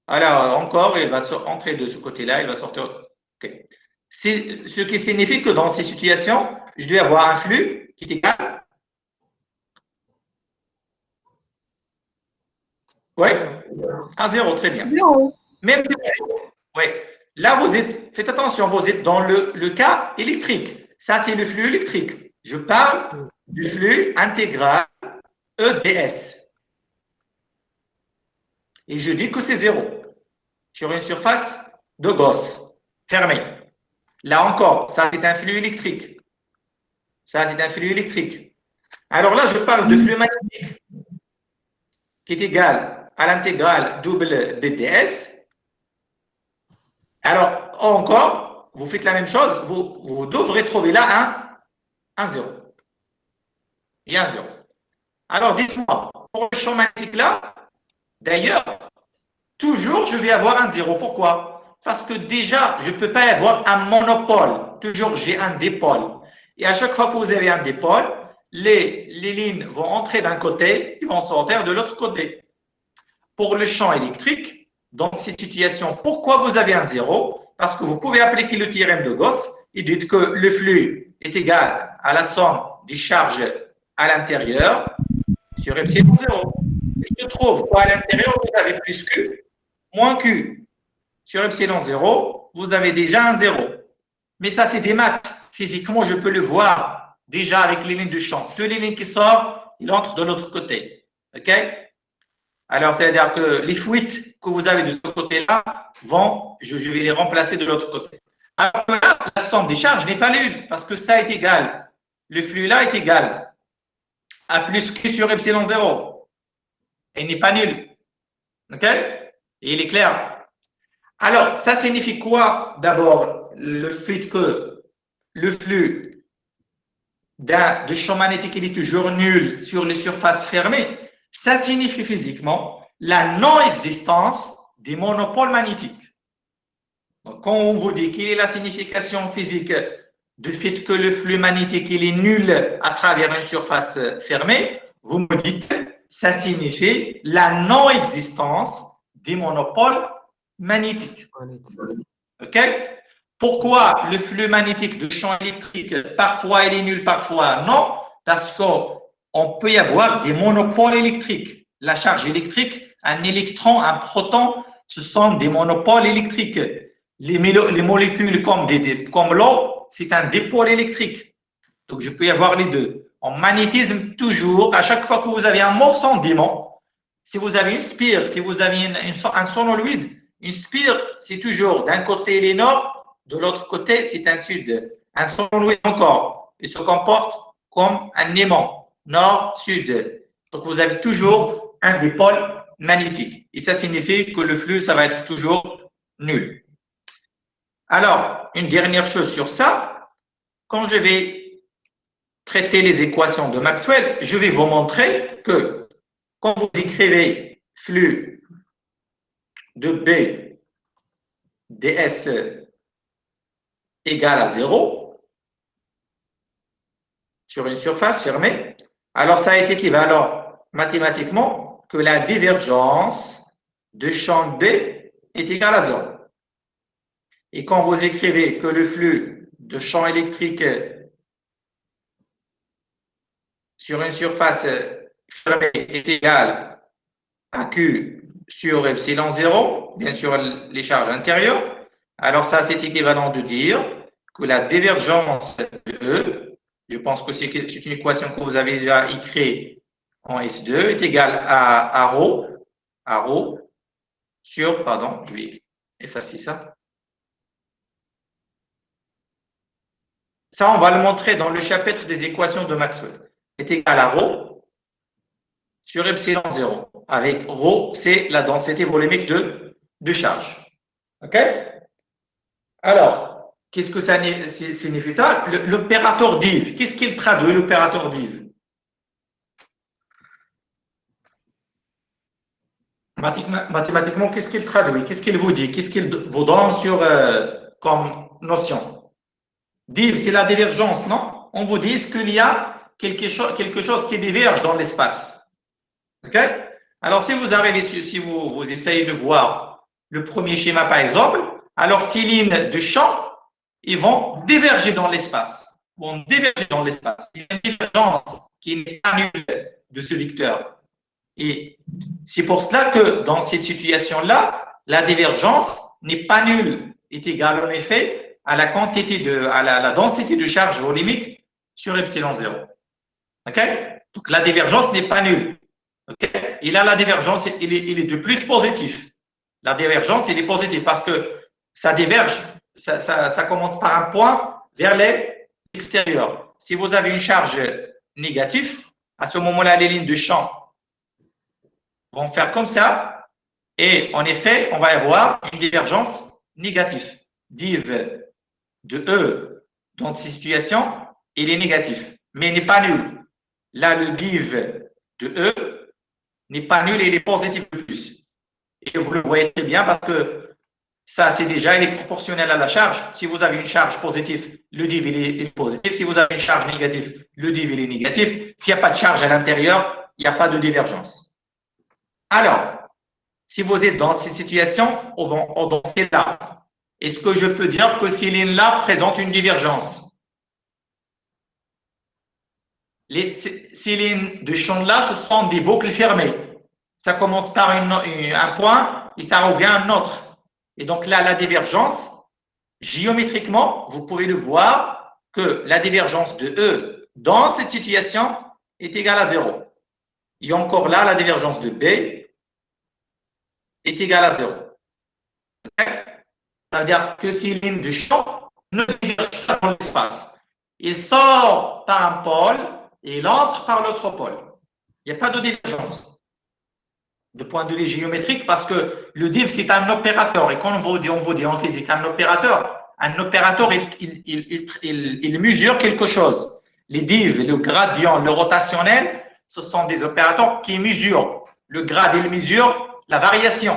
alors encore, il va entrer de ce côté-là, il va sortir. Okay. Ce qui signifie que dans ces situations, je dois avoir un flux qui est égal. Oui, à 0, très bien. Zéro. Même si, oui, là, faites attention, vous êtes dans le cas électrique. Ça, c'est le flux électrique. Je parle du flux intégral EDS. Et je dis que c'est 0 sur une surface de Gauss fermée. Là encore, ça, c'est un flux électrique. Ça, c'est un flux électrique. Alors là, je parle de flux magnétique qui est égal à l'intégrale double BDS. Alors, encore, vous faites la même chose, vous devrez trouver là un 0. Il y a un 0. Alors, dites-moi, pour le champ magnétique là, d'ailleurs, toujours je vais avoir un 0. Pourquoi? Parce que déjà, je ne peux pas avoir un monopôle. Toujours, j'ai un dipôle. Et à chaque fois que vous avez un dipôle, les lignes vont entrer d'un côté, ils vont sortir de l'autre côté. Pour le champ électrique, dans cette situation, pourquoi vous avez un 0? Parce que vous pouvez appliquer le théorème de Gauss et dites que le flux est égal à la somme des charges à l'intérieur sur epsilon 0. Il se trouve qu'à l'intérieur, vous avez plus Q, moins Q. Sur epsilon 0, vous avez déjà un 0. Mais ça, c'est des maths. Physiquement, je peux le voir déjà avec les lignes de champ. Toutes les lignes qui sortent, ils entrent de l'autre côté. OK? Alors, c'est-à-dire que les fuites que vous avez de ce côté-là je vais les remplacer de l'autre côté. Alors là, la somme des charges n'est pas nulle parce que ça est égal. Le flux là est égal à plus Q sur epsilon 0. Il n'est pas nul. OK? Et il est clair. Alors, ça signifie quoi d'abord? Le fait que le flux de champ magnétique il est toujours nul sur les surfaces fermées. Ça signifie physiquement la non-existence des monopoles magnétiques. Donc, quand on vous dit quelle est la signification physique du fait que le flux magnétique il est nul à travers une surface fermée, vous me dites ça signifie la non-existence des monopoles magnétiques. OK? Pourquoi le flux magnétique de champ électrique, parfois il est nul, parfois non? Parce qu'on peut y avoir des monopoles électriques. La charge électrique, un électron, un proton, ce sont des monopoles électriques. Les molécules comme l'eau, c'est un dipôle électrique. Donc, je peux y avoir les deux. En magnétisme, toujours, à chaque fois que vous avez un morceau d'aimant, si vous avez une spire, si vous avez un solénoïde, une spire, c'est toujours d'un côté il est nord, de l'autre côté c'est un sud. Un solénoïde encore, il se comporte comme un aimant, nord-sud. Donc, vous avez toujours un dipôle magnétique. Et ça signifie que le flux, ça va être toujours nul. Alors, une dernière chose sur ça, quand je vais traiter les équations de Maxwell, je vais vous montrer que quand vous écrivez flux de B ds égale à 0 sur une surface fermée, alors ça est équivalent mathématiquement que la divergence de champ B est égale à 0. Et quand vous écrivez que le flux de champ électrique sur une surface fermée est égal à Q sur epsilon 0, bien sûr les charges intérieures, alors ça c'est équivalent de dire que la divergence de E, je pense que c'est une équation que vous avez déjà écrite en S2, est égale à ρ sur, pardon, je vais effacer ça. Ça, on va le montrer dans le chapitre des équations de Maxwell. Est égal à ρ sur epsilon 0. Avec ρ, c'est la densité volumique de charge. OK? Alors, qu'est-ce que ça signifie ça? L'opérateur div. Qu'est-ce qu'il traduit, l'opérateur div? Mathématiquement, qu'est-ce qu'il traduit? Qu'est-ce qu'il vous dit? Qu'est-ce qu'il vous donne comme notion? Div, c'est la divergence, non? On vous dit qu'il y a quelque chose qui diverge dans l'espace. OK? Alors, si vous arrivez, si vous essayez de voir le premier schéma, par exemple, alors ces lignes de champ, ils vont diverger dans l'espace. Il y a une divergence qui n'est pas nulle de ce vecteur. Et c'est pour cela que dans cette situation-là, la divergence n'est pas nulle, est égale en effet à la densité de charge volumique sur epsilon 0. OK? Donc, la divergence n'est pas nulle. Okay? Et là, la divergence, il est de plus positif. La divergence, il est positif parce que ça diverge, ça commence par un point vers l'extérieur. Si vous avez une charge négative, à ce moment-là, les lignes de champ vont faire comme ça. Et en effet, on va avoir une divergence négative. Div de E dans cette situation, il est négatif, mais il n'est pas nul. Là, le div de E n'est pas nul et il est positif de plus. Et vous le voyez très bien parce que ça, c'est déjà, il est proportionnel à la charge. Si vous avez une charge positive, le div il est positif. Si vous avez une charge négative, le div il est négatif. S'il n'y a pas de charge à l'intérieur, il n'y a pas de divergence. Alors, si vous êtes dans cette situation, dans celle-là, est-ce que je peux dire que ces lignes-là présentent une divergence? Ces lignes de champ-là, ce sont des boucles fermées. Ça commence par un point et ça revient à un autre. Et donc là, la divergence, géométriquement, vous pouvez le voir que la divergence de E dans cette situation est égale à 0. Et encore là, la divergence de B est égale à 0. Ça veut dire que ces lignes de champ ne divergent pas dans l'espace. Il sort par un pôle et il entre par l'autre pôle. Il n'y a pas de divergence de point de vue géométrique parce que le div, c'est un opérateur. Et quand on vous dit en physique un opérateur, il mesure quelque chose. Les divs, le gradient, le rotationnel, ce sont des opérateurs qui mesurent. Le grade, il mesure la variation.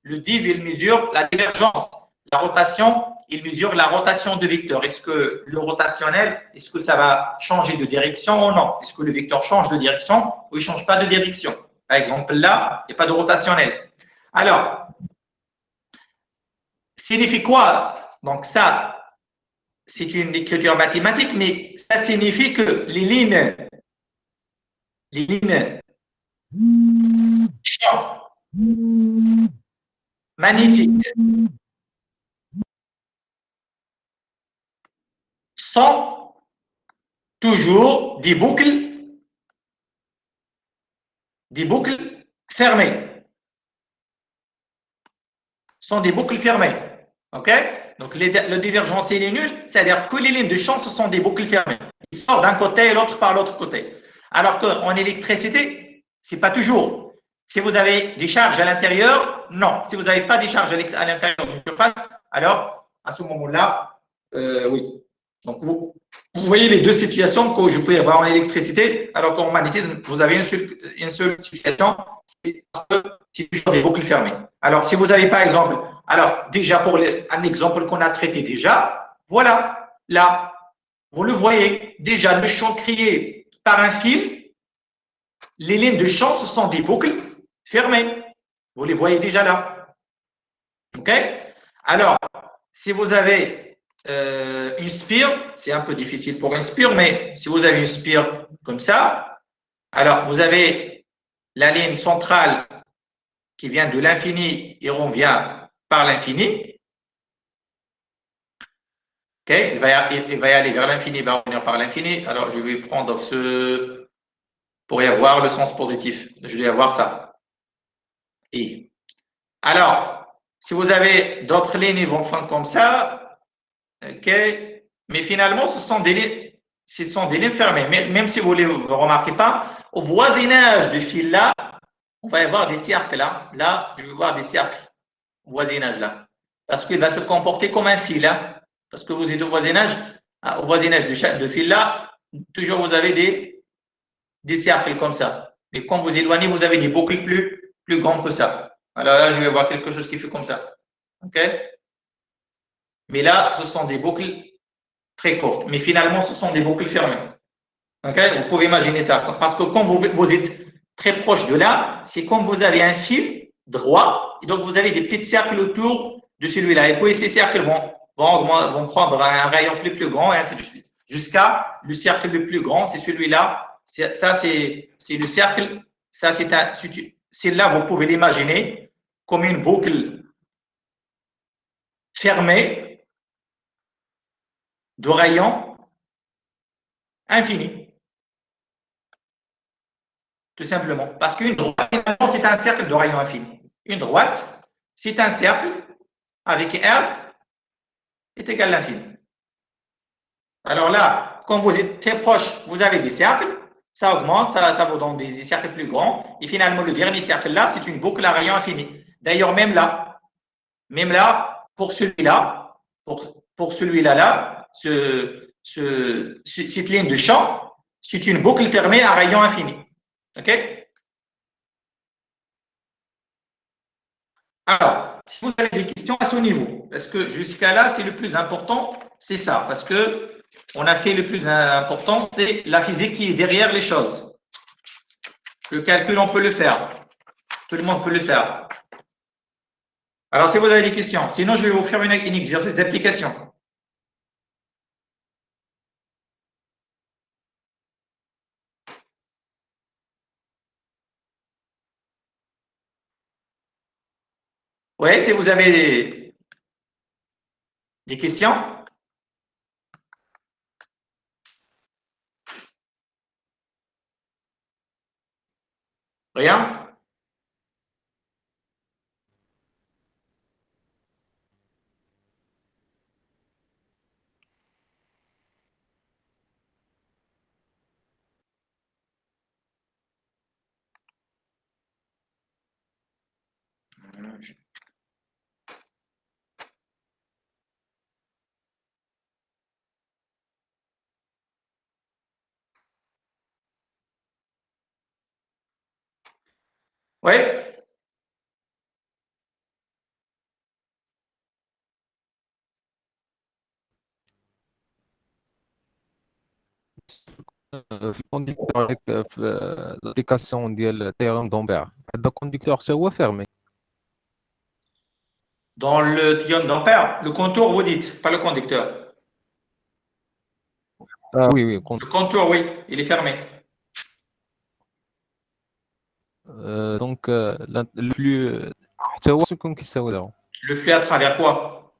Le div, il mesure la divergence. La rotation, il mesure la rotation de vecteur. Est-ce que le rotationnel, est-ce que ça va changer de direction ou non? Est-ce que le vecteur change de direction ou il ne change pas de direction? Par exemple, là, il n'y a pas de rotationnel. Alors, signifie quoi? Donc, ça, c'est une écriture mathématique, mais ça signifie que les lignes champ magnétiques sont toujours des boucles fermées. Sont des boucles fermées. OK? Donc, le divergence, il est nul, c'est-à-dire que les lignes de champ, ce sont des boucles fermées. Ils sortent d'un côté et l'autre par l'autre côté. Alors qu'en électricité, c'est pas toujours. Si vous avez des charges à l'intérieur, non. Si vous n'avez pas des charges à l'intérieur d'une surface, alors, à ce moment-là, oui. Donc, vous voyez les deux situations que je peux avoir en électricité, alors qu'en magnétisme, vous avez une seule situation, c'est toujours des boucles fermées. Alors, si vous avez par exemple, alors déjà pour un exemple qu'on a traité déjà, voilà, là, vous le voyez, déjà le champ créé par un fil, les lignes de champ, ce sont des boucles fermées. Vous les voyez déjà là. OK? Alors, si vous avez une spire, c'est un peu difficile pour une spire, mais si vous avez une spire comme ça, alors vous avez la ligne centrale qui vient de l'infini et revient par l'infini. Okay, il va y aller vers l'infini, il va revenir par l'infini. Alors, je vais prendre ce pour y avoir le sens positif. Je vais avoir ça. Et alors, si vous avez d'autres lignes, ils vont faire comme ça. OK. Mais finalement, ce sont des lignes fermées. Mais, même si vous ne le remarquez pas, au voisinage du fil là, on va y avoir des cercles là. Là, je vais voir des cercles au voisinage là. Parce qu'il va se comporter comme un fil. Hein. Parce que vous êtes au voisinage de fil là, toujours vous avez des cercles comme ça. Mais quand vous éloignez, vous avez des boucles plus grands que ça. Alors là, je vais voir quelque chose qui fait comme ça. OK? Mais là, ce sont des boucles très courtes. Mais finalement, ce sont des boucles fermées. OK? Vous pouvez imaginer ça. Parce que quand vous êtes très proche de là, c'est comme vous avez un fil droit, et donc vous avez des petits cercles autour de celui-là. Et puis ces cercles vont prendre un rayon plus grand, et ainsi de suite. Jusqu'à le cercle le plus grand, c'est celui-là. Ça, c'est le cercle. Ça, c'est là, vous pouvez l'imaginer comme une boucle fermée de rayons infinis. Tout simplement. Parce qu'une droite, c'est un cercle de rayon infini. Une droite, c'est un cercle avec R est égal à l'infini. Alors là, quand vous êtes très proche, vous avez des cercles, ça augmente, ça vous donne des cercles plus grands, et finalement, le dernier cercle là, c'est une boucle à rayon infini. D'ailleurs, même là, pour celui-là, pour celui-là, cette ligne de champ, c'est une boucle fermée à rayon infini. OK? Alors, si vous avez des questions à ce niveau, parce que jusqu'à là, c'est le plus important, c'est ça, parce que on a fait le plus important, c'est la physique qui est derrière les choses. Le calcul, on peut le faire. Tout le monde peut le faire. Alors, si vous avez des questions, sinon, je vais vous faire un exercice d'application. Oui, si vous avez des questions. Rien? Oui? في الكونديكتور avec في l'application ديال théorème d'Ampère هذا الكونديكتور حتى هو فيرمي. Dans le théorème d'Ampère, le contour, vous dites, pas le conducteur. وي وي Le contour, oui, il est fermé. دونك الفلو حتى هو يكون كيساوي له Le flux à travers quoi?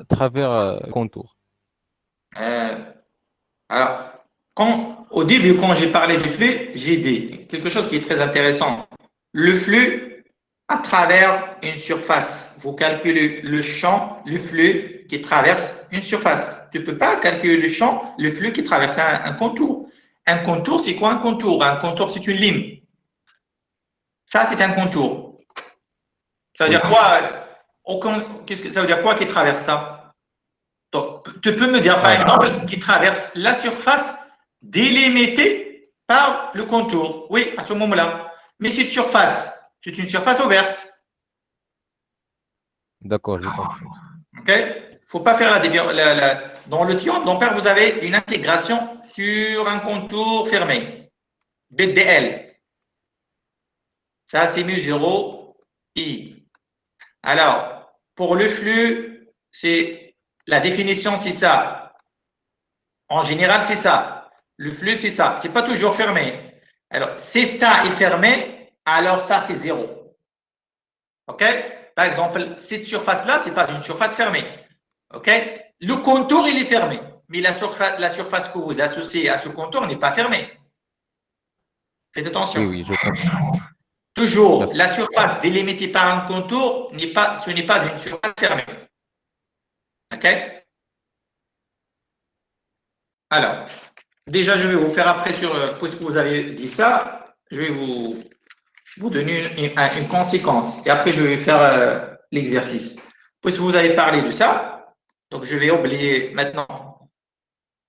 ترافير كونتور. Alors, au début, quand j'ai parlé du flux, j'ai dit quelque chose qui est très intéressant. Le flux à travers une surface. Vous calculez le champ, le flux qui traverse une surface. Tu ne peux pas calculer le champ, le flux qui traverse un contour. Un contour, c'est quoi un contour? Un contour, c'est une ligne. Ça, c'est un contour. Ça veut dire quoi? Qu'est-ce que ça veut dire quoi qui traverse ça? Donc, tu peux me dire, par exemple, qui traverse la surface délimitée par le contour. Oui, à ce moment-là. Mais cette surface, c'est une surface ouverte. D'accord, j'ai compris. OK? Il ne faut pas faire la différence. Dans le théorème d'Ampère, vous avez une intégration sur un contour fermé. BDL. Ça, c'est mu 0, I. Alors, pour le flux, c'est la définition, c'est ça. En général, c'est ça. Le flux, c'est ça. Ce n'est pas toujours fermé. Alors, si ça est fermé, alors ça, c'est 0. OK? Par exemple, cette surface-là, ce n'est pas une surface fermée. OK? Le contour, il est fermé. Mais la surface que vous associez à ce contour n'est pas fermée. Faites attention. Oui, oui, je comprends. Toujours, Merci. la surface délimitée par un contour, ce n'est pas une surface fermée. OK? Alors, déjà, je vais vous faire après puisque vous avez dit ça, je vais vous donner une conséquence. Et après, je vais faire l'exercice. Puisque vous avez parlé de ça, donc je vais oublier maintenant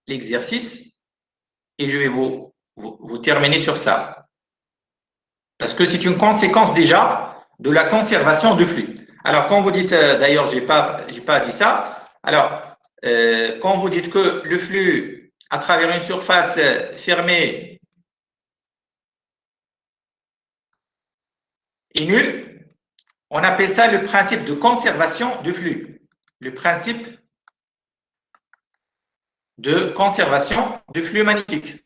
l'exercice et je vais vous terminer sur ça. Parce que c'est une conséquence déjà de la conservation du flux. Alors, quand vous dites, d'ailleurs, je n'ai pas dit ça, alors, quand vous dites que le flux à travers une surface fermée est nul, on appelle ça le principe de conservation du flux. Le principe de conservation du flux magnétique.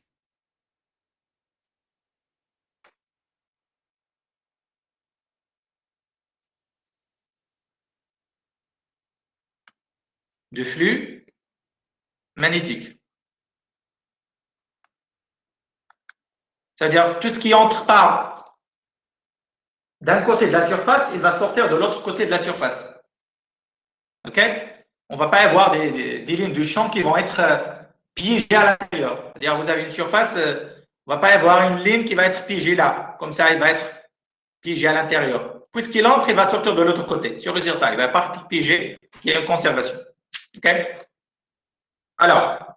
De flux magnétique. C'est-à-dire tout ce qui entre par d'un côté de la surface, il va sortir de l'autre côté de la surface. OK? On ne va pas avoir des lignes de champ qui vont être piégées à l'intérieur. C'est-à-dire vous avez une surface, on ne va pas avoir une ligne qui va être piégée là. Comme ça, il va être piégé à l'intérieur. Puisqu'il entre, il va sortir de l'autre côté. Sur le résultat, il va partir piégé, il y a une conservation. OK? Alors,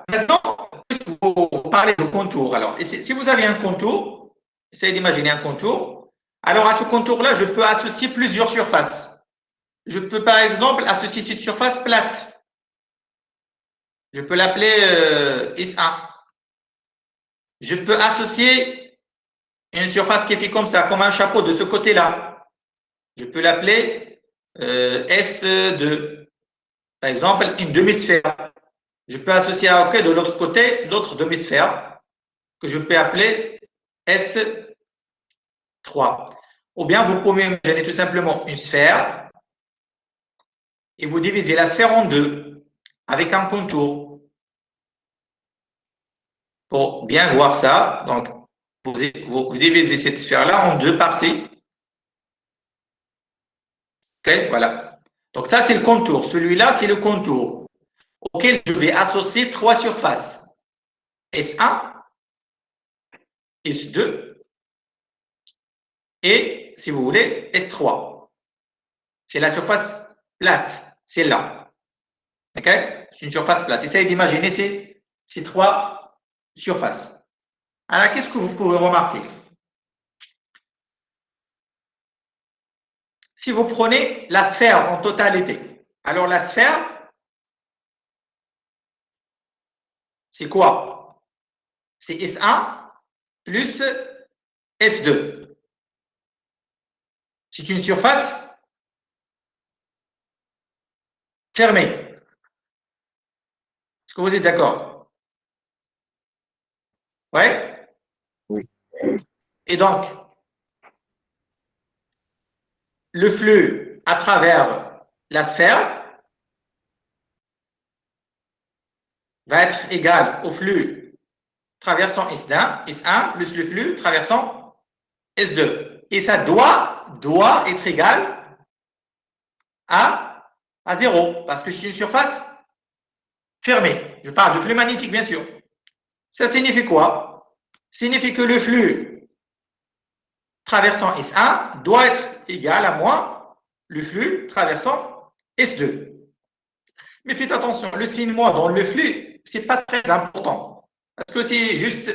maintenant, puisque vous parlez de contour, alors, si vous avez un contour, essayez d'imaginer un contour. Alors, à ce contour-là, je peux associer plusieurs surfaces. Je peux, par exemple, associer cette surface plate. Je peux l'appeler S1. Je peux associer une surface qui est fait comme ça, comme un chapeau de ce côté-là. Je peux l'appeler S2. Par exemple, une demi-sphère. Je peux associer de l'autre côté d'autres demi-sphères que je peux appeler S3. Ou bien vous pouvez imaginer tout simplement une sphère et vous divisez la sphère en deux avec un contour. Pour bien voir ça, donc vous divisez cette sphère-là en deux parties. OK, voilà. Donc ça, c'est le contour. Celui-là, c'est le contour auquel je vais associer trois surfaces. S1, S2 et, si vous voulez, S3. C'est la surface plate, c'est là. OK? C'est une surface plate. Essayez d'imaginer ces trois surfaces. Alors, qu'est-ce que vous pouvez remarquer? si vous prenez la sphère en totalité, alors la sphère, c'est quoi? C'est S1 plus S2. C'est une surface fermée. Est-ce que vous êtes d'accord? Ouais? Oui. Et donc, le flux à travers la sphère va être égal au flux traversant S1 plus le flux traversant S2. Et ça doit être égal à 0, parce que c'est une surface fermée. Je parle de flux magnétique, bien sûr. Ça signifie quoi? Ça signifie que le flux traversant S1 doit être égal à moins le flux traversant S2. Mais faites attention, le signe moins dans le flux, ce n'est pas très important. Parce que c'est juste,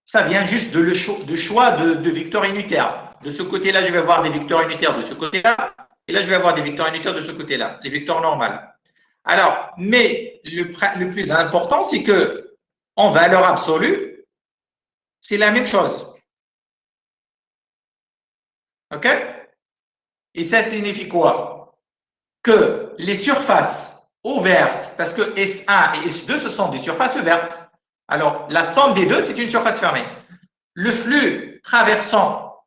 ça vient juste de choix de vecteurs unitaires. De ce côté-là, je vais avoir des vecteurs unitaires de ce côté-là. Et là, je vais avoir des vecteurs unitaires de ce côté-là, les vecteurs normaux. Alors, mais le plus important, c'est que en valeur absolue, c'est la même chose. OK? Et ça signifie quoi? Que les surfaces ouvertes, parce que S1 et S2, ce sont des surfaces ouvertes. Alors, la somme des deux, c'est une surface fermée. Le flux traversant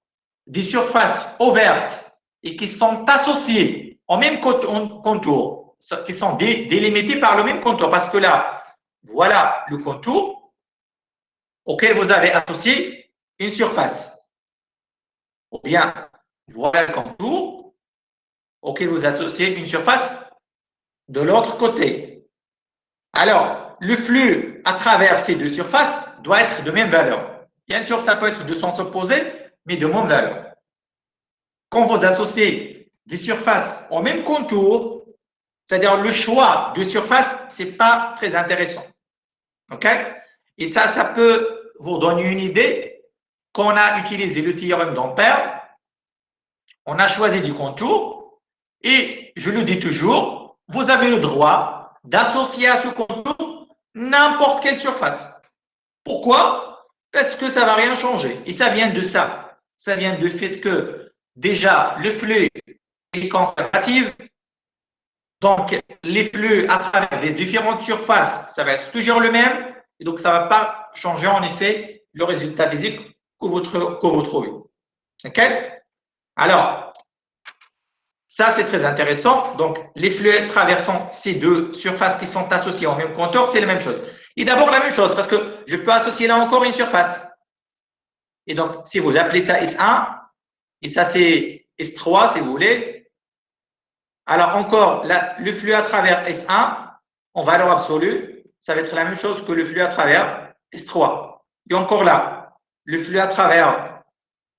des surfaces ouvertes et qui sont associées au même contour, qui sont délimitées par le même contour, parce que là, voilà le contour auquel vous avez associé une surface. Ou bien, voilà le contour auquel vous associez une surface de l'autre côté. Alors, le flux à travers ces deux surfaces doit être de même valeur. Bien sûr, ça peut être de sens opposé, mais de même valeur. Quand vous associez des surfaces au même contour, c'est-à-dire le choix de surface, ce n'est pas très intéressant. OK? Et ça peut vous donner une idée. Quand on a utilisé le théorème d'Ampère, on a choisi du contour et je le dis toujours, vous avez le droit d'associer à ce contour n'importe quelle surface. Pourquoi? Parce que ça ne va rien changer. Et ça vient de ça. Ça vient du fait que déjà, le flux est conservatif. Donc, les flux à travers les différentes surfaces, ça va être toujours le même. Et donc, ça ne va pas changer en effet le résultat physique que vous trouvez. OK? Alors, ça, c'est très intéressant. Donc, les flux traversant ces deux surfaces qui sont associées au même contour, c'est la même chose. Et d'abord, la même chose, parce que je peux associer là encore une surface. Et donc, si vous appelez ça S1, et ça, c'est S3, si vous voulez. Alors, encore, le flux à travers S1, en valeur absolue, ça va être la même chose que le flux à travers S3. Et encore là, le flux à travers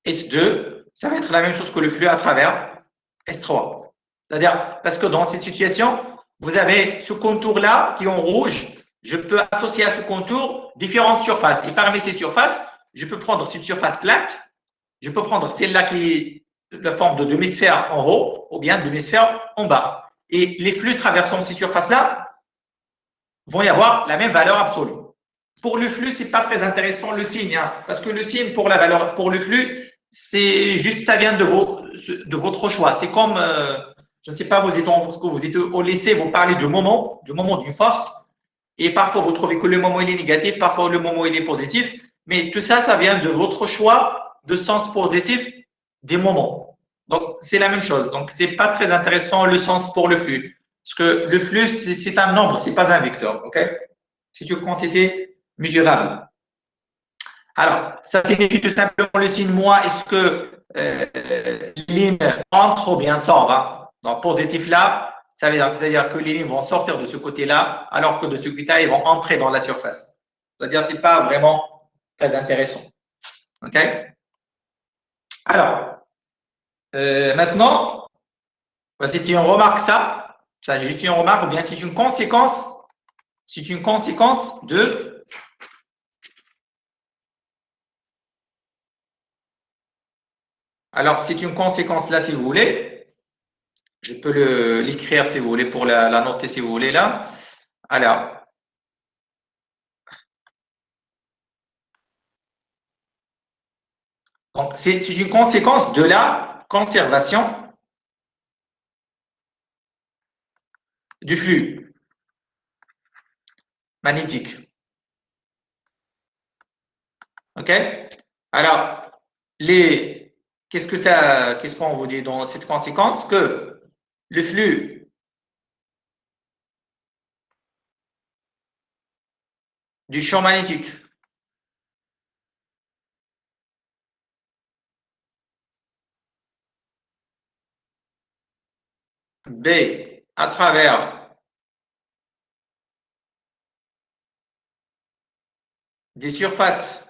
S2, ça va être la même chose que le flux à travers S3. C'est-à-dire, parce que dans cette situation, vous avez ce contour-là qui est en rouge. Je peux associer à ce contour différentes surfaces. Et parmi ces surfaces, je peux prendre cette surface plate. Je peux prendre celle-là qui est la forme de demi-sphère en haut ou bien de demi-sphère en bas. Et les flux traversant ces surfaces-là vont y avoir la même valeur absolue. Pour le flux, ce n'est pas très intéressant le signe, hein, parce que le signe pour la valeur, pour le flux, c'est juste, ça vient de votre choix. C'est comme, je ne sais pas, vous êtes au lycée, vous parlez du moment d'une force, et parfois vous trouvez que le moment il est négatif, parfois le moment il est positif, mais tout ça, ça vient de votre choix de sens positif des moments. Donc, c'est la même chose. Donc, ce n'est pas très intéressant le sens pour le flux, parce que le flux, c'est un nombre, ce n'est pas un vecteur, ok? C'est une quantité mesurable. Alors, ça signifie tout simplement le signe moins, est-ce que ligne entre ou bien sort, hein? Donc, positif là, ça veut dire que les lignes vont sortir de ce côté-là, alors que de ce côté-là, ils vont entrer dans la surface. C'est-à-dire que ce n'est pas vraiment très intéressant. OK? Alors, maintenant, c'est une remarque ça. Ça, j'ai juste une remarque, ou bien c'est une conséquence. C'est une conséquence de. Alors, c'est une conséquence là, si vous voulez. Je peux l'écrire si vous voulez, pour la noter si vous voulez là. Alors, donc c'est une conséquence de la conservation du flux magnétique. OK? Alors, qu'est-ce qu'on vous dit dans cette conséquence? Que le flux du champ magnétique B à travers des surfaces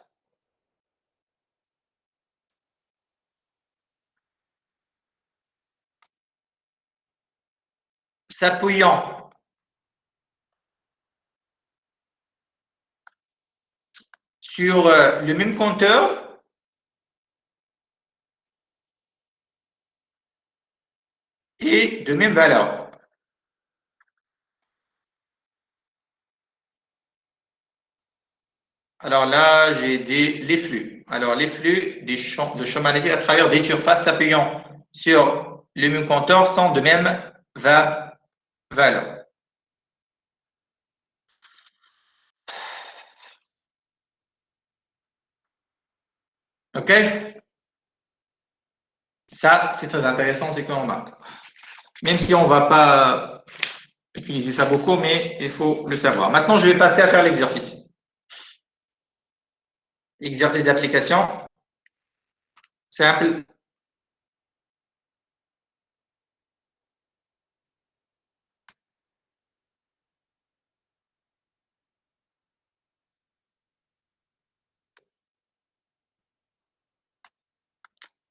s'appuyant sur le même compteur et de même valeur. Alors là, j'ai les flux. Alors, les flux des champs de champ magnétique à travers des surfaces s'appuyant sur le même compteur sont de même valeur. OK? Ça, c'est très intéressant, c'est qu'on marque. Même si on ne va pas utiliser ça beaucoup, mais il faut le savoir. Maintenant, je vais passer à faire l'exercice. Exercice d'application. Simple.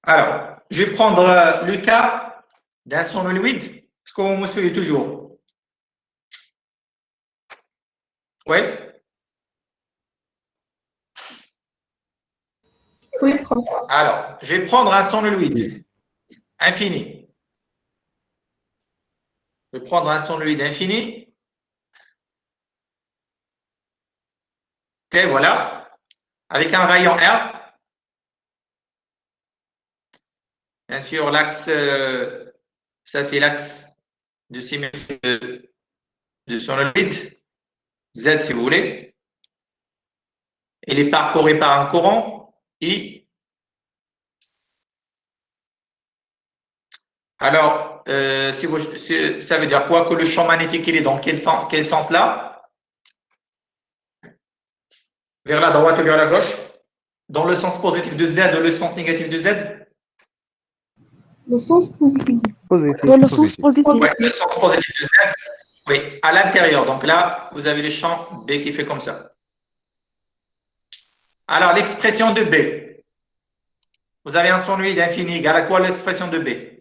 Alors, je vais prendre le cas d'un sonoloïde. Est-ce que vous me suivez toujours? Oui? Oui, prof. Alors, je vais prendre un sonoloïde infini. Je vais prendre un sonoloïde infini. OK, voilà. Avec un rayon R. Bien sûr, l'axe, ça c'est l'axe de symétrie de sonoloïde. Z si vous voulez. Il est parcouru par un courant I. Alors, ça veut dire quoi? Que le champ magnétique, il est dans quel sens là? Vers la droite ou vers la gauche? Dans le sens positif de Z ou le sens négatif de Z? Le sens positif. Dans le sens positif. Oui, le sens positif de Z. Oui, à l'intérieur. Donc là, vous avez le champ B qui fait comme ça. Alors, l'expression de B. Vous avez un sonoïde infini égal à quoi l'expression de B?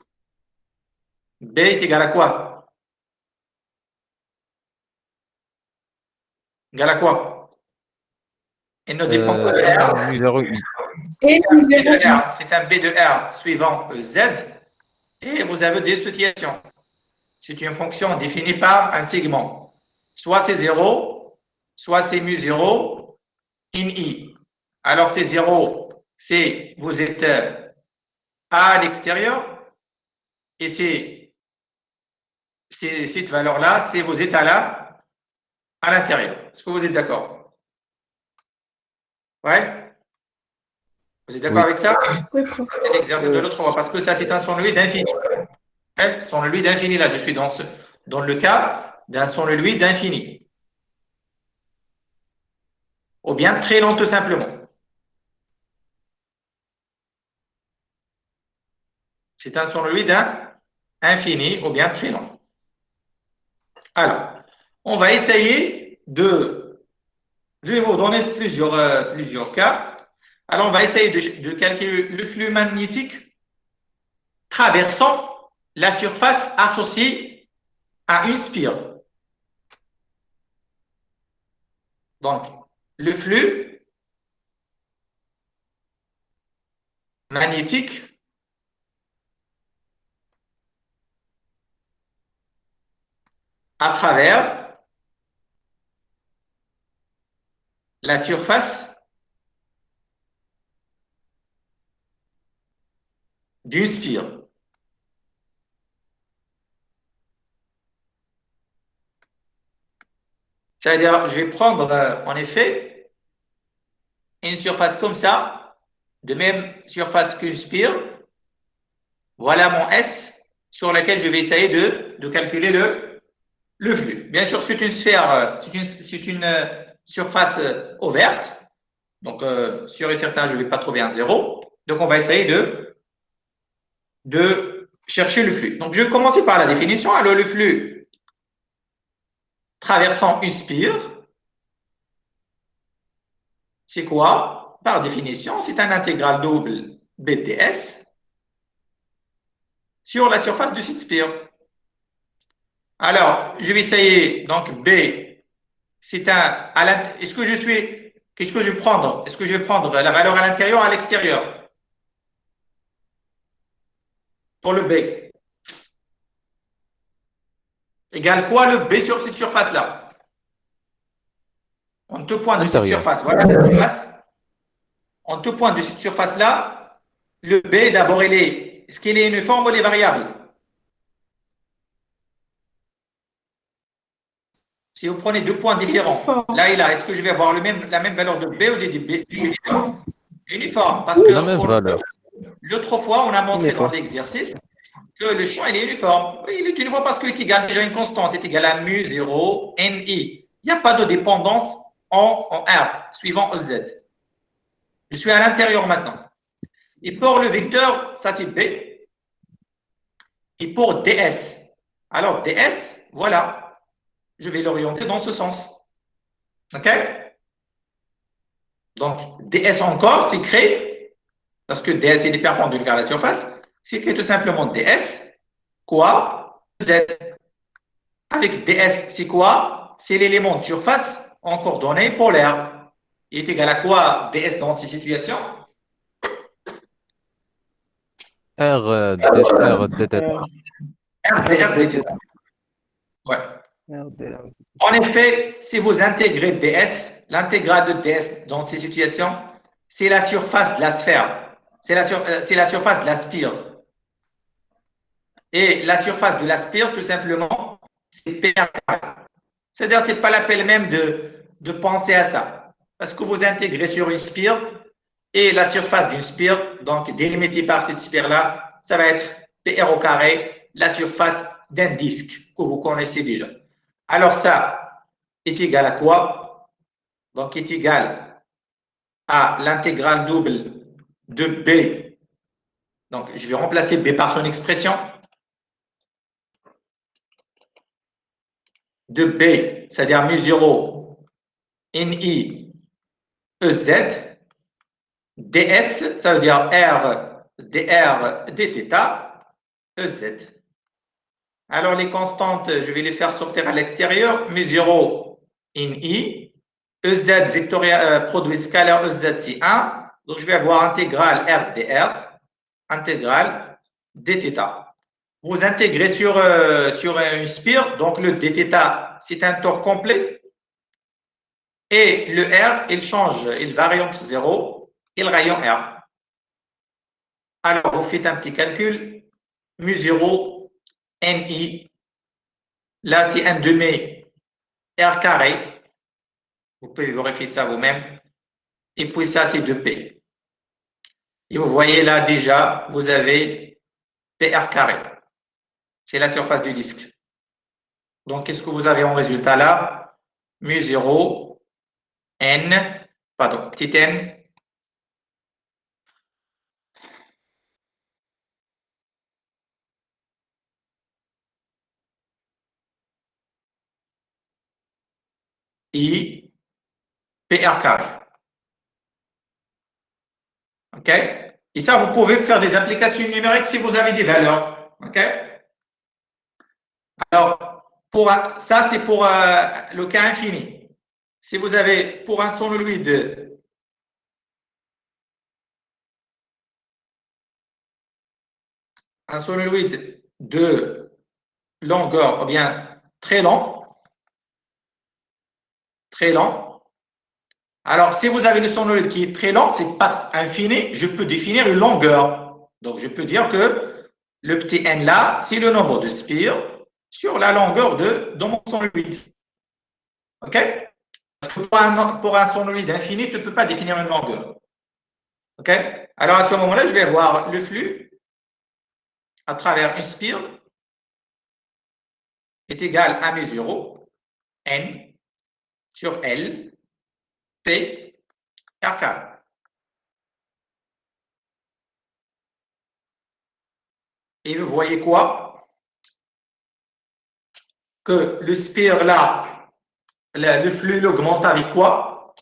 B est égal à quoi? Égal à quoi? Il ne dépend pas de R. mu0i. C'est un B de R suivant Z. Et vous avez des situations. C'est une fonction définie par un segment. Soit c'est 0, soit c'est mu0 in I. Alors, c'est 0, c'est vous êtes à l'extérieur. Et cette valeur-là, c'est vous êtes à l'intérieur. Est-ce que vous êtes d'accord? Ouais? Vous êtes d'accord avec ça? Oui, prof. C'est l'exercice de l'autre fois, parce que ça, c'est un sonoïde infini. Sonoïde infini, là, je suis dans le cas d'un sonoïde infini. Ou bien très long, tout simplement. C'est un sonoïde infini ou bien très long. Alors, on va essayer je vais vous donner plusieurs cas. Alors, on va essayer de calculer le flux magnétique traversant la surface associée à une spire. Donc, le flux magnétique à travers la surface d'une sphère. C'est-à-dire, je vais prendre en effet une surface comme ça, de même surface qu'une sphère. Voilà mon S sur laquelle je vais essayer de calculer le flux. Bien sûr, c'est une sphère, c'est une surface ouverte. Donc, sûr et certain, je ne vais pas trouver un zéro. Donc, on va essayer de chercher le flux. Donc, je vais commencer par la définition. Alors, le flux traversant une sphère, c'est quoi? Par définition, c'est un intégral double BDS sur la surface de cette sphère. Alors, je vais essayer. Donc, B, c'est un. Est-ce que je suis. Qu'est-ce que je vais prendre? Est-ce que je vais prendre la valeur à l'intérieur ou à l'extérieur? Pour le B. Égale quoi le B sur cette surface-là? En tout point de cette Intérieur. surface. Voilà la surface. En tout point de cette surface-là, le B, d'abord, est-ce qu'il est uniforme ou il est variable? Si vous prenez deux points différents, là et là, est-ce que je vais avoir la même valeur de B ou de B uniforme? Parce La même valeur. l'autre fois, on a montré dans l'exercice que le champ il est uniforme. Oui, il est uniforme parce qu'il est égal déjà une constante, est égal à mu 0 ni. Il n'y a pas de dépendance en R suivant EZ. Je suis à l'intérieur maintenant. Et pour le vecteur, ça c'est B. Et pour DS, alors DS, voilà, je vais l'orienter dans ce sens. OK? Donc, DS encore, c'est créé, parce que DS est perpendiculaire à la surface, c'est créé tout simplement DS, quoi? Z. Avec DS, c'est quoi? C'est l'élément de surface en coordonnées polaires. Il est égal à quoi DS dans ces situations? R, DT. R dt. Ouais. En effet, si vous intégrez DS, l'intégrale de DS dans ces situations, c'est la surface de la sphère. C'est la surface de la sphère. Et la surface de la sphère, tout simplement, c'est P R. C'est-à-dire, ce n'est pas la peine même de penser à ça. Parce que vous intégrez sur une sphère et la surface d'une sphère, donc délimitée par cette sphère-là, ça va être PR au carré, la surface d'un disque que vous connaissez déjà. Alors, ça est égal à quoi? Donc, est égal à l'intégrale double de B. Donc, je vais remplacer B par son expression. De B, c'est-à-dire mu 0 ni EZ, ds, ça veut dire R dr dθ, EZ. Alors, les constantes, je vais les faire sortir à l'extérieur. Mu 0 ni, EZ produit scalaire EZ, c'est 1. Donc, je vais avoir intégrale R dr, intégrale dθ. Vous intégrez sur une sphère, donc le dθ, c'est un tore complet. Et le R, il change, il varie entre 0 et le rayon R. Alors, vous faites un petit calcul. Mu 0, ni. Là, c'est un demi R carré. Vous pouvez vérifier ça vous-même. Et puis ça, c'est 2P. Et vous voyez là déjà, vous avez PR carré. C'est la surface du disque. Donc, qu'est-ce que vous avez en résultat là? Mu 0, n, pardon, petit n, i, PR carré. OK? Et ça, vous pouvez faire des applications numériques si vous avez des valeurs. OK? Alors, ça, c'est pour le cas infini. Si vous avez, pour un solénoïde, de longueur, ou bien très long. Très long. Alors, si vous avez le sonolyte qui est très long, ce n'est pas infini, je peux définir une longueur. Donc, je peux dire que le petit n là, c'est le nombre de spires sur la longueur de mon sonolyte. OK? Parce que pour un sonolyte infini, tu ne peux pas définir une longueur. OK? Alors, à ce moment-là, je vais avoir le flux à travers une spire est égal à mes 0, n sur L, P, R carré. Et vous voyez quoi? Que le spire là, le flux il augmente avec quoi?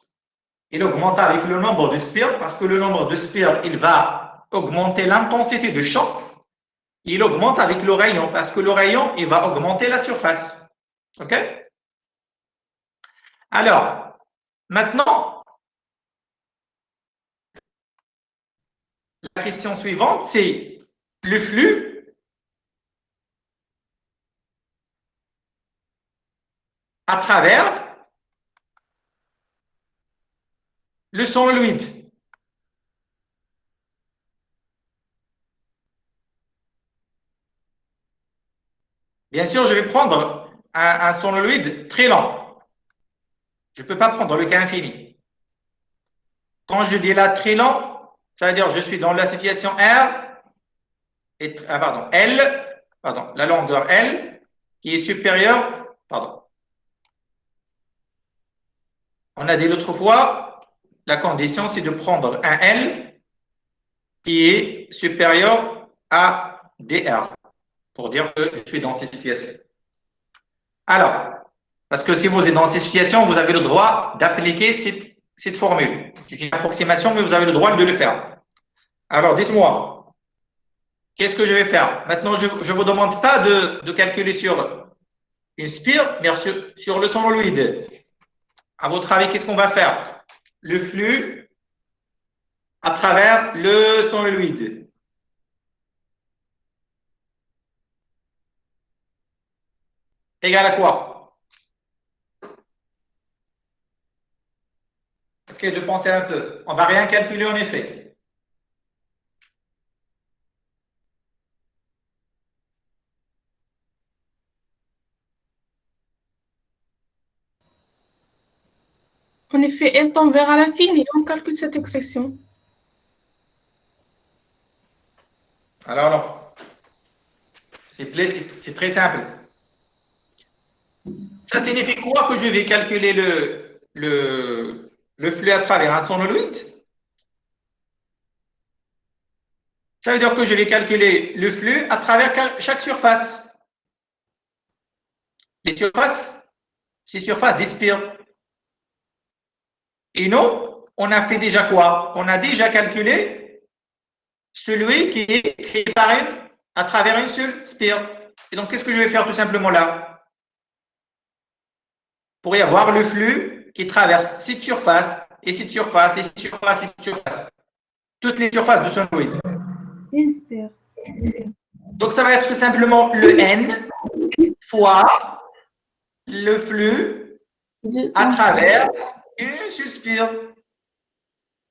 Il augmente avec le nombre de spires, parce que le nombre de spires, il va augmenter l'intensité du champ. Il augmente avec le rayon, parce que le rayon, il va augmenter la surface. OK? Alors, maintenant, la question suivante, c'est le flux à travers le sonolyte. Bien sûr, je vais prendre un sonolyte très lent. Je ne peux pas prendre le cas infini. Quand je dis là très lent, ça veut dire que je suis dans la situation R, la longueur L, qui est supérieure, on a dit l'autre fois, la condition c'est de prendre un L qui est supérieur à dr, pour dire que je suis dans cette situation. Alors, parce que si vous êtes dans cette situation, vous avez le droit d'appliquer cette formule. C'est une approximation, mais vous avez le droit de le faire. Alors, dites-moi, qu'est-ce que je vais faire? Maintenant, je ne vous demande pas de calculer sur une spire, mais sur le sonolyte. À votre avis, qu'est-ce qu'on va faire? Le flux à travers le sonolyte. Égal à quoi? Essayez de penser un peu. On ne va rien calculer en effet. En effet, elle tend vers l'infini et on calcule cette expression. Alors non. C'est très simple. Ça signifie quoi que je vais calculer le flux à travers un sonolyte? Ça veut dire que je vais calculer le flux à travers chaque surface. Les surfaces, c'est surface des spires. Et nous, on a fait déjà quoi? On a déjà calculé celui qui est créé à travers une seule spire. Et donc, qu'est-ce que je vais faire tout simplement là? Pour y avoir le flux qui traverse cette surface, et cette surface, et cette surface, et cette surface. Toutes les surfaces de sonolyte. Une spire. Donc, ça va être tout simplement le N fois le flux à travers une seule spire.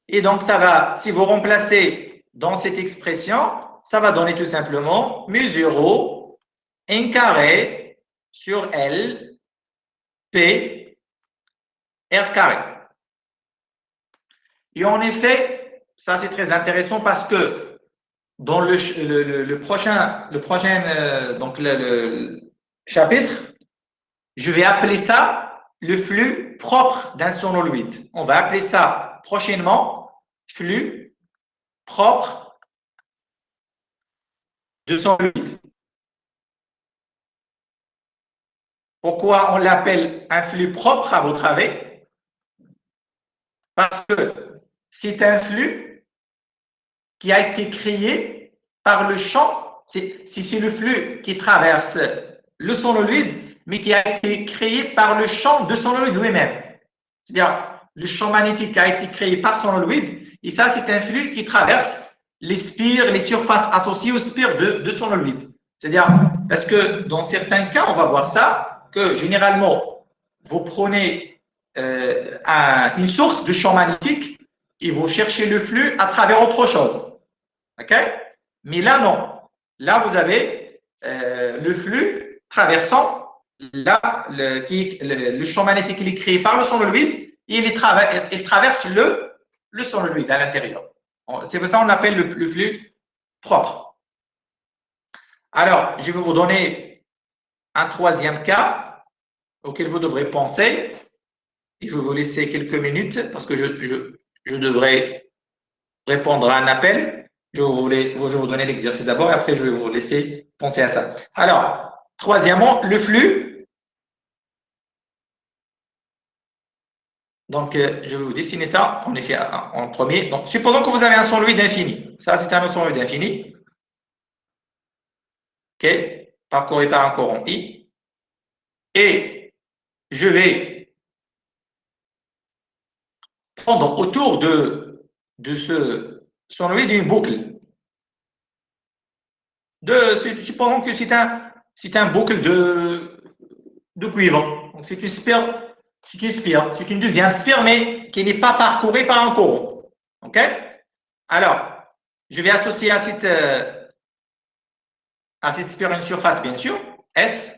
Et donc, ça va, si vous remplacez dans cette expression, ça va donner tout simplement mu0 n carré sur L P R carré. Et en effet, ça c'est très intéressant parce que dans le prochain chapitre, je vais appeler ça le flux propre d'un sonolyte. On va appeler ça prochainement flux propre de sonolyte. Pourquoi on l'appelle un flux propre à votre avis? Parce que c'est un flux qui a été créé par le champ, c'est le flux qui traverse le sonolyte, mais qui a été créé par le champ de sonolyte lui-même. C'est-à-dire, le champ magnétique a été créé par sonolyte, et ça, c'est un flux qui traverse les spires, les surfaces associées aux spires de sonolyte. C'est-à-dire, parce que dans certains cas, on va voir ça, que généralement, vous prenez une source de champ magnétique et vous cherchez le flux à travers autre chose. OK? Mais là, non. Là, vous avez le flux traversant le champ magnétique il est créé par le solénoïde et il traverse le solénoïde à l'intérieur. C'est pour ça qu'on appelle le flux propre. Alors, je vais vous donner un troisième cas auquel vous devrez penser. Et je vais vous laisser quelques minutes parce que je devrais répondre à un appel. Je vais vous donner l'exercice d'abord et après je vais vous laisser penser à ça. Alors, troisièmement, le flux. Donc, je vais vous dessiner ça en effet en premier. Donc, supposons que vous avez un solénoïde infini. Ça, c'est un solénoïde infini. OK? Parcouru par un courant I. Et je vais prendre autour de ce solénoïde une boucle. Supposons que c'est un boucle de cuivre. Donc, c'est une spire, c'est une deuxième spire, mais qui n'est pas parcourue par un courant. OK? Alors, je vais associer à cette spire une surface, bien sûr, S.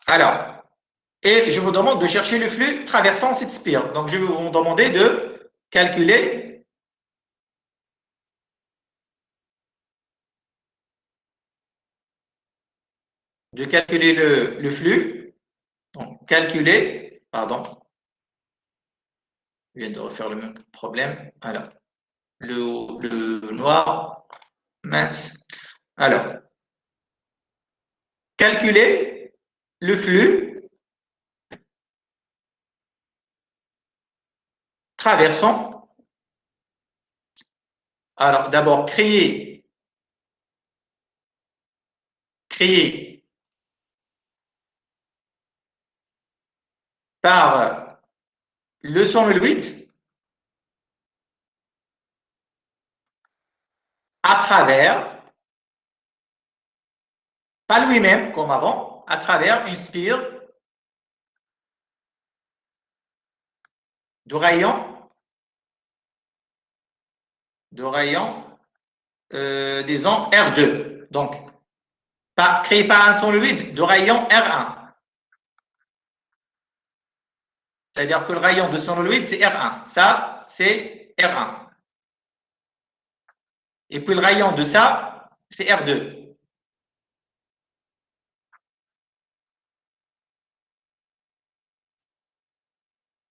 Alors, et je vous demande de chercher le flux traversant cette spire. Donc, je vais vous demander de calculer le flux. Donc, calculer, pardon, je viens de refaire le même problème. Alors, le noir, mince. Alors, calculer le flux traversant. Alors, d'abord, créer par le solénoïde à travers, pas lui-même comme avant, à travers une spire de rayon, disons R2. Donc, créé par un solénoïde de rayon R1. C'est-à-dire que le rayon de solénoïde, c'est R1. Ça, c'est R1. Et puis le rayon de ça, c'est R2.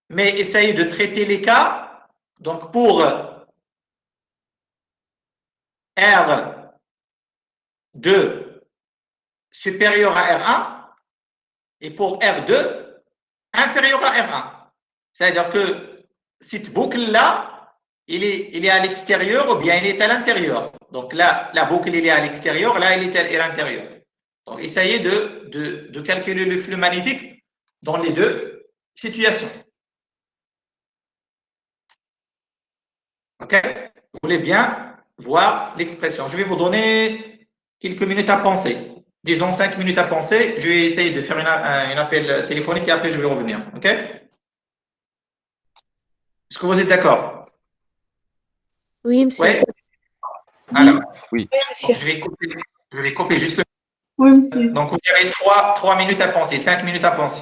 Mais essayez de traiter les cas. Donc, pour R2 supérieur à R1 et pour R2 inférieur à R1. C'est-à-dire que cette boucle-là, il est à l'extérieur ou bien il est à l'intérieur. Donc là, la boucle, il est à l'extérieur, là, il est à l'intérieur. Donc, essayez de calculer le flux magnétique dans les deux situations. OK? Vous voulez bien voir l'expression. Je vais vous donner quelques minutes à penser. Disons 5 minutes à penser. Je vais essayer de faire un appel téléphonique et après je vais revenir. OK? Est-ce que vous êtes d'accord? Oui, monsieur. Oui? Alors, Oui. monsieur. je vais couper juste. Oui, monsieur. Donc, vous avez 3 minutes à penser, 5 minutes à penser.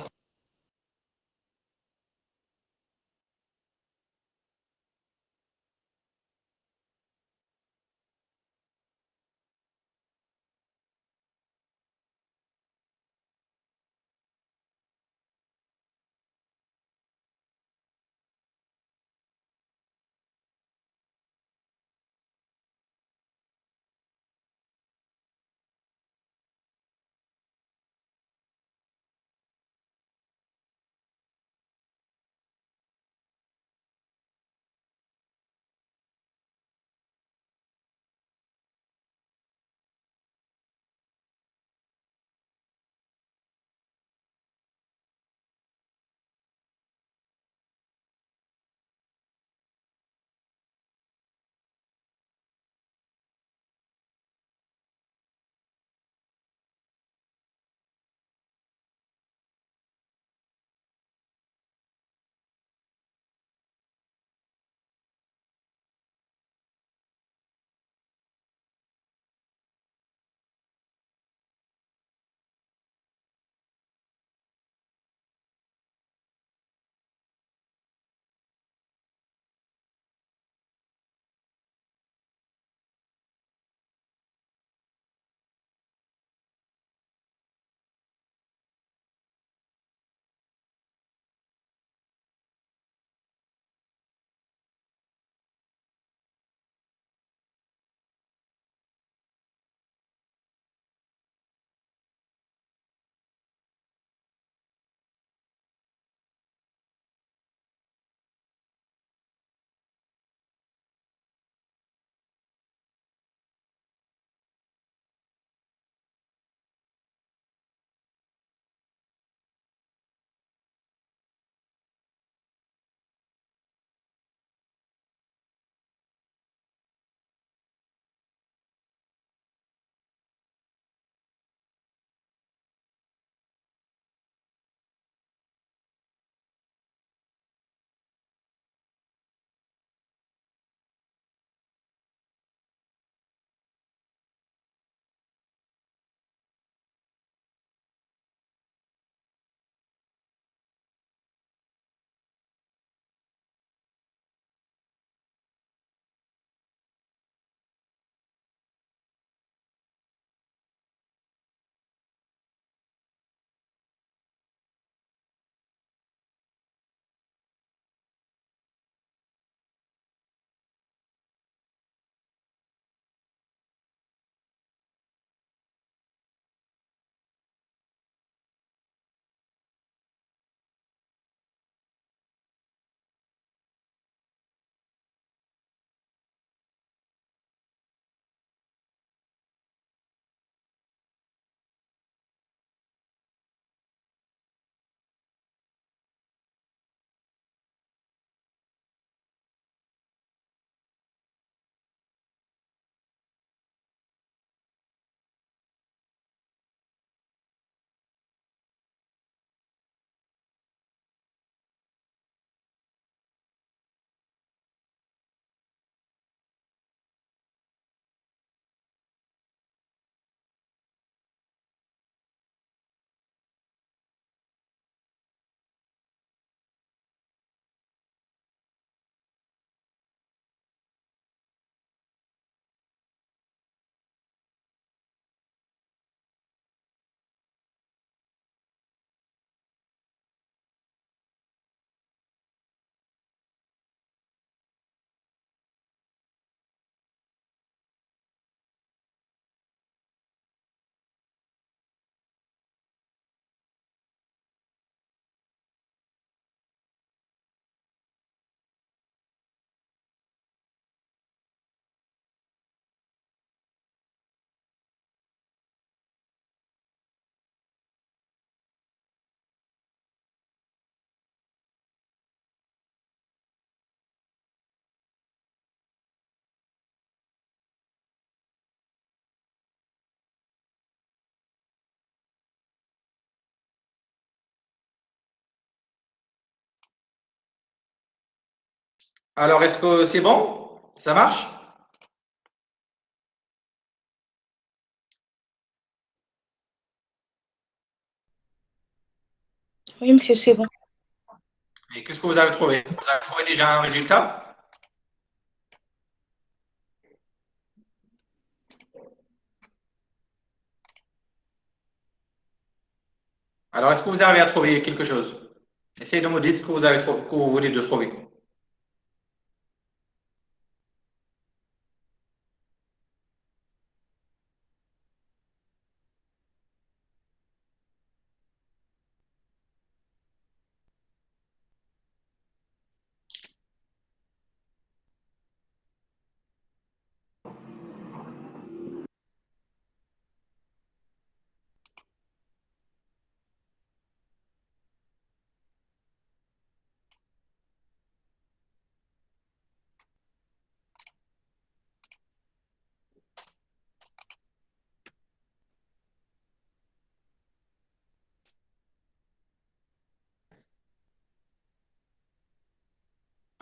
Alors, est-ce que c'est bon? Ça marche? Oui, monsieur, c'est bon. Et qu'est-ce que vous avez trouvé? Vous avez trouvé déjà un résultat? Alors, est-ce que vous arrivez à trouver quelque chose? Essayez de me dire ce que vous avez trouvé, que vous voulez de trouver.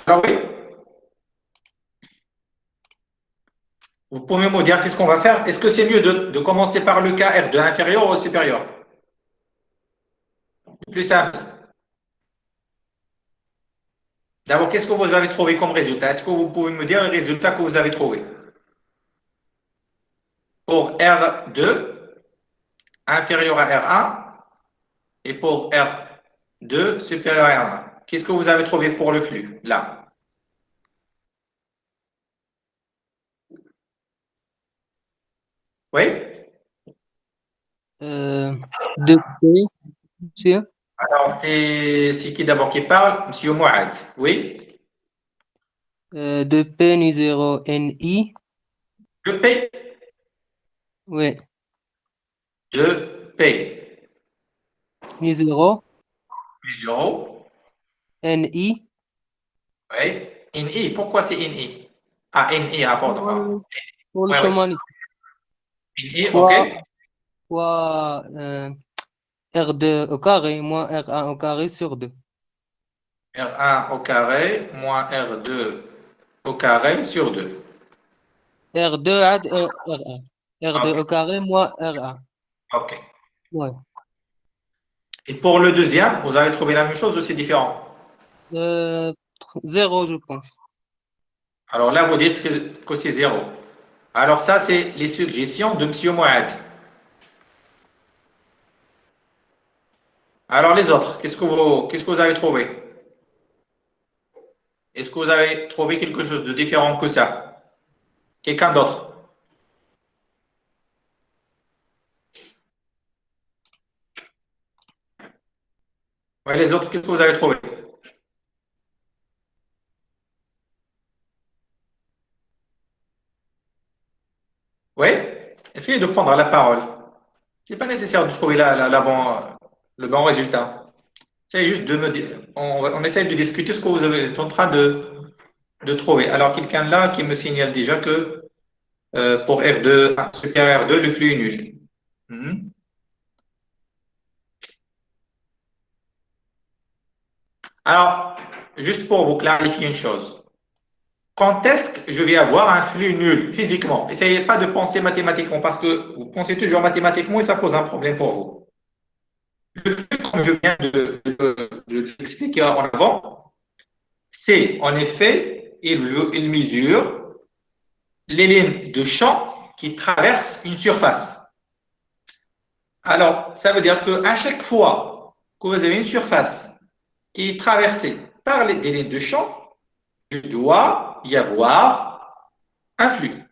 Alors oui, vous pouvez me dire qu'est-ce qu'on va faire? Est-ce que c'est mieux de commencer par le cas R de inférieur ou supérieur? Le plus simple. D'abord, qu'est-ce que vous avez trouvé comme résultat? Est-ce que vous pouvez me dire le résultat que vous avez trouvé? Pour R2 inférieur à R1 et pour R2 supérieur à R1. Qu'est-ce que vous avez trouvé pour le flux, là? Oui? 2P, monsieur. Alors, c'est qui d'abord qui parle? Monsieur Mouad. Oui? 2P nu 0 NI. Le P. Oui. 2P. Nu 0 0. NI. Oui. In I. Pourquoi c'est in I? Ah, in I, ah, pardon. Ah. Pour le Oui, oui. chômage. In I, OK. Fois R2 au carré moins R1 au carré sur 2. R1 au carré moins R2 au carré sur 2. R2 ad R1. R2 au OK. carré moins R1. OK. Ouais. Et pour le deuxième, vous avez trouvé la même chose ou c'est différent? 0, je pense. Alors là, vous dites que c'est 0. Alors ça, c'est les suggestions de M. Mouad. Alors les autres, qu'est-ce que vous avez trouvé? Est-ce que vous avez trouvé quelque chose de différent que ça? Quelqu'un d'autre? Oui, les autres, qu'est-ce que vous avez trouvé? Oui? Essayez de prendre la parole. Ce n'est pas nécessaire de trouver le bon résultat. C'est juste de me dire, on essaie de discuter ce que vous êtes en train de trouver. Alors, quelqu'un là qui me signale déjà que pour R2, supérieur R2, le flux est nul. Mhm. Alors, juste pour vous clarifier une chose. Quand est-ce que je vais avoir un flux nul physiquement? Essayez pas de penser mathématiquement parce que vous pensez toujours mathématiquement et ça pose un problème pour vous. Le flux, comme je viens de l'expliquer en avant, c'est en effet, il mesure les lignes de champ qui traversent une surface. Alors, ça veut dire qu'à chaque fois que vous avez une surface qui est traversée par des lignes de champ, il doit y avoir un flux.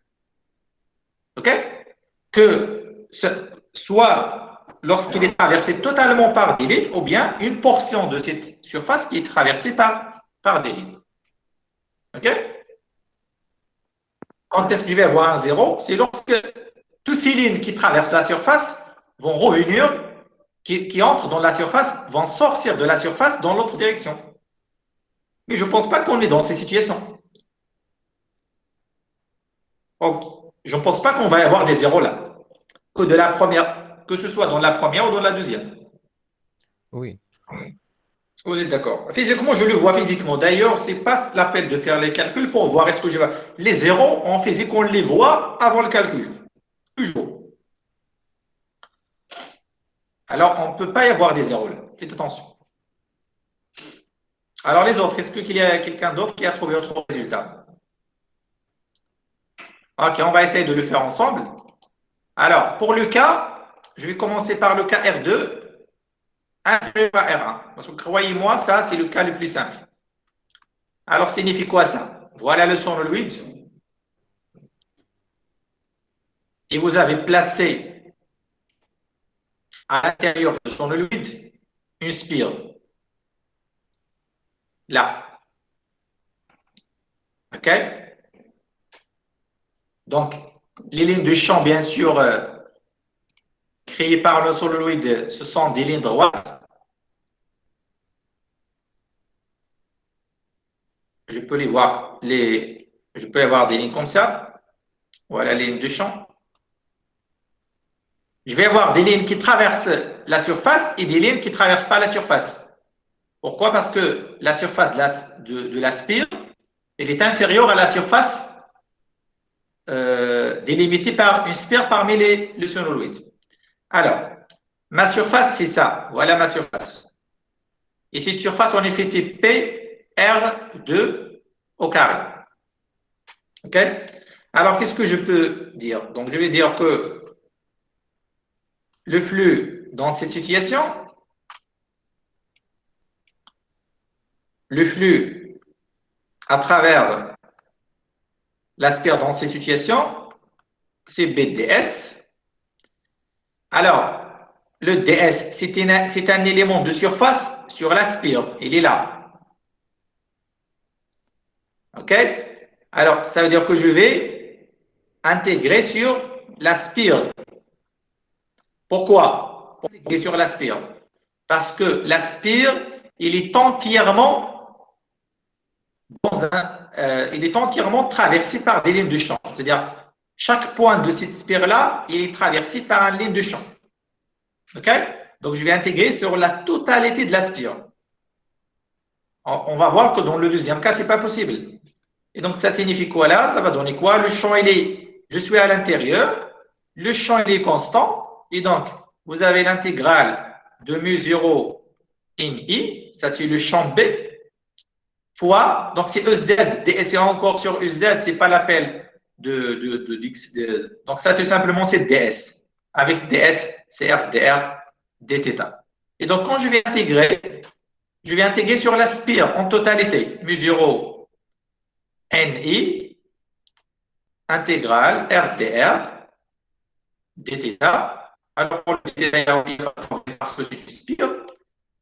OK? Que ce soit lorsqu'il est traversé totalement par des lignes ou bien une portion de cette surface qui est traversée par des lignes. OK? Quand est-ce que je vais avoir un zéro? C'est lorsque toutes ces lignes qui traversent la surface vont revenir, qui entrent dans la surface, vont sortir de la surface dans l'autre direction. Mais je ne pense pas qu'on est dans ces situations. Donc, je ne pense pas qu'on va y avoir des zéros là. Que de la première, que ce soit dans la première ou dans la deuxième. Oui. Vous êtes d'accord? Physiquement, je le vois physiquement. D'ailleurs, ce n'est pas la peine de faire les calculs pour voir est-ce que je vais. Les zéros, en physique, on les voit avant le calcul. Toujours. Alors, on ne peut pas y avoir des zéros là. Faites attention. Alors, les autres, est-ce qu'il y a quelqu'un d'autre qui a trouvé autre résultat? Ok, on va essayer de le faire ensemble. Alors, pour le cas, je vais commencer par le cas R2 inférieur à R1. Parce que croyez-moi, ça, c'est le cas le plus simple. Alors, signifie quoi ça? Voilà le solénoïde. Et vous avez placé à l'intérieur de son solénoïde une spire. Là. OK? Donc, les lignes de champ, bien sûr, créées par le solénoïde, ce sont des lignes droites. Je peux les voir, je peux avoir des lignes comme ça. Voilà les lignes de champ. Je vais avoir des lignes qui traversent la surface et des lignes qui ne traversent pas la surface. Pourquoi? Parce que la surface de la spire, elle est inférieure à la surface délimitée par une spire parmi le solénoïde. Alors, ma surface, c'est ça. Voilà ma surface. Et cette surface, en effet, c'est PR2 au carré. OK? Alors, qu'est-ce que je peux dire? Donc, je vais dire que le flux dans cette situation, le flux à travers la spire dans cette situation, c'est BDS. Alors, le DS, c'est un élément de surface sur la spire. Il est là. OK? Alors, ça veut dire que je vais intégrer sur la spire. Pourquoi? Pour intégrer sur la spire. Parce que la spire, il est entièrement traversé par des lignes de champ. C'est-à-dire, chaque point de cette spire-là, il est traversé par une ligne de champ. OK? Donc, je vais intégrer sur la totalité de la spire. On va voir que dans le deuxième cas, ce n'est pas possible. Et donc, ça signifie quoi là? Ça va donner quoi? Le champ, je suis à l'intérieur, le champ, il est constant. Et donc, vous avez l'intégrale de mu0 in I, ça c'est le champ B, fois, donc c'est EZ, DS est encore sur EZ, ce n'est pas l'appel donc ça tout simplement c'est DS. Avec DS, c'est RDR, dθ. Et donc, quand je vais intégrer sur la spire en totalité, mu0 NI, intégrale RDR, dθ. Alors, pour le dθ, parce que c'est une spire.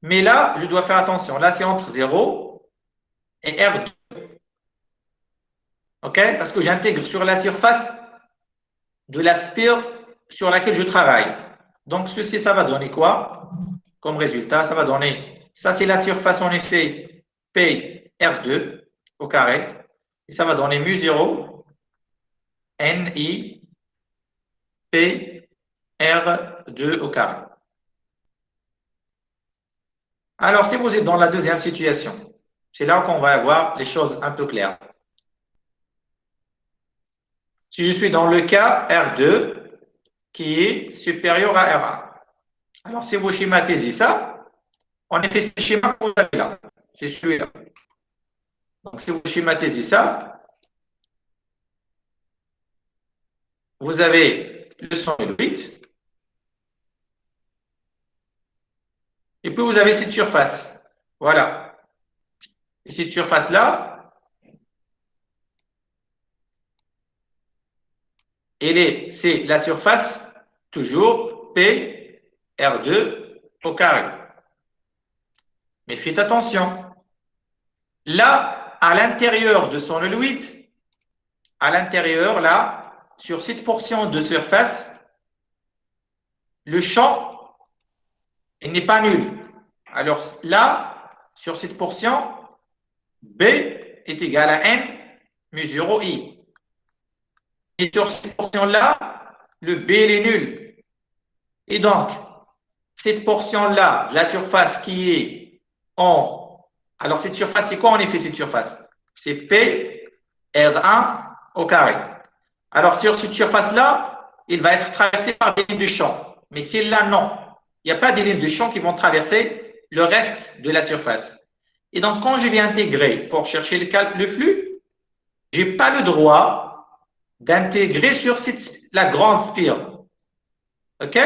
Mais là, je dois faire attention. Là, c'est entre 0 et R2. OK? Parce que j'intègre sur la surface de la spire sur laquelle je travaille. Donc, ceci, ça va donner quoi? Comme résultat, ça va donner, ça c'est la surface en effet, P R2 au carré. Et ça va donner mu0 NI P R2 au carré. Alors, si vous êtes dans la deuxième situation, c'est là qu'on va avoir les choses un peu claires. Si je suis dans le cas R2 qui est supérieur à R1. Alors, si vous schématisez ça, en effet, c'est le schéma que vous avez là. C'est celui-là. Donc, si vous schématisez ça, vous avez le solénoïde. Et puis, vous avez cette surface. Voilà. Et cette surface-là, c'est la surface, toujours, P, R2 au carré. Mais faites attention. Là, à l'intérieur de son solénoïde, à l'intérieur, là, sur cette portion de surface, le champ, il n'est pas nul. Alors là, sur cette portion, B est égal à N mu0 I. Et sur cette portion-là, le B, il est nul. Et donc, cette portion-là de la surface qui est Alors, cette surface, c'est quoi en effet cette surface? C'est P R1 au carré. Alors, sur cette surface-là, il va être traversé par des lignes de champ. Mais celle-là, non. Il n'y a pas des lignes de champ qui vont traverser le reste de la surface. Et donc, quand je vais intégrer pour chercher le flux, je n'ai pas le droit d'intégrer sur la grande spire. OK?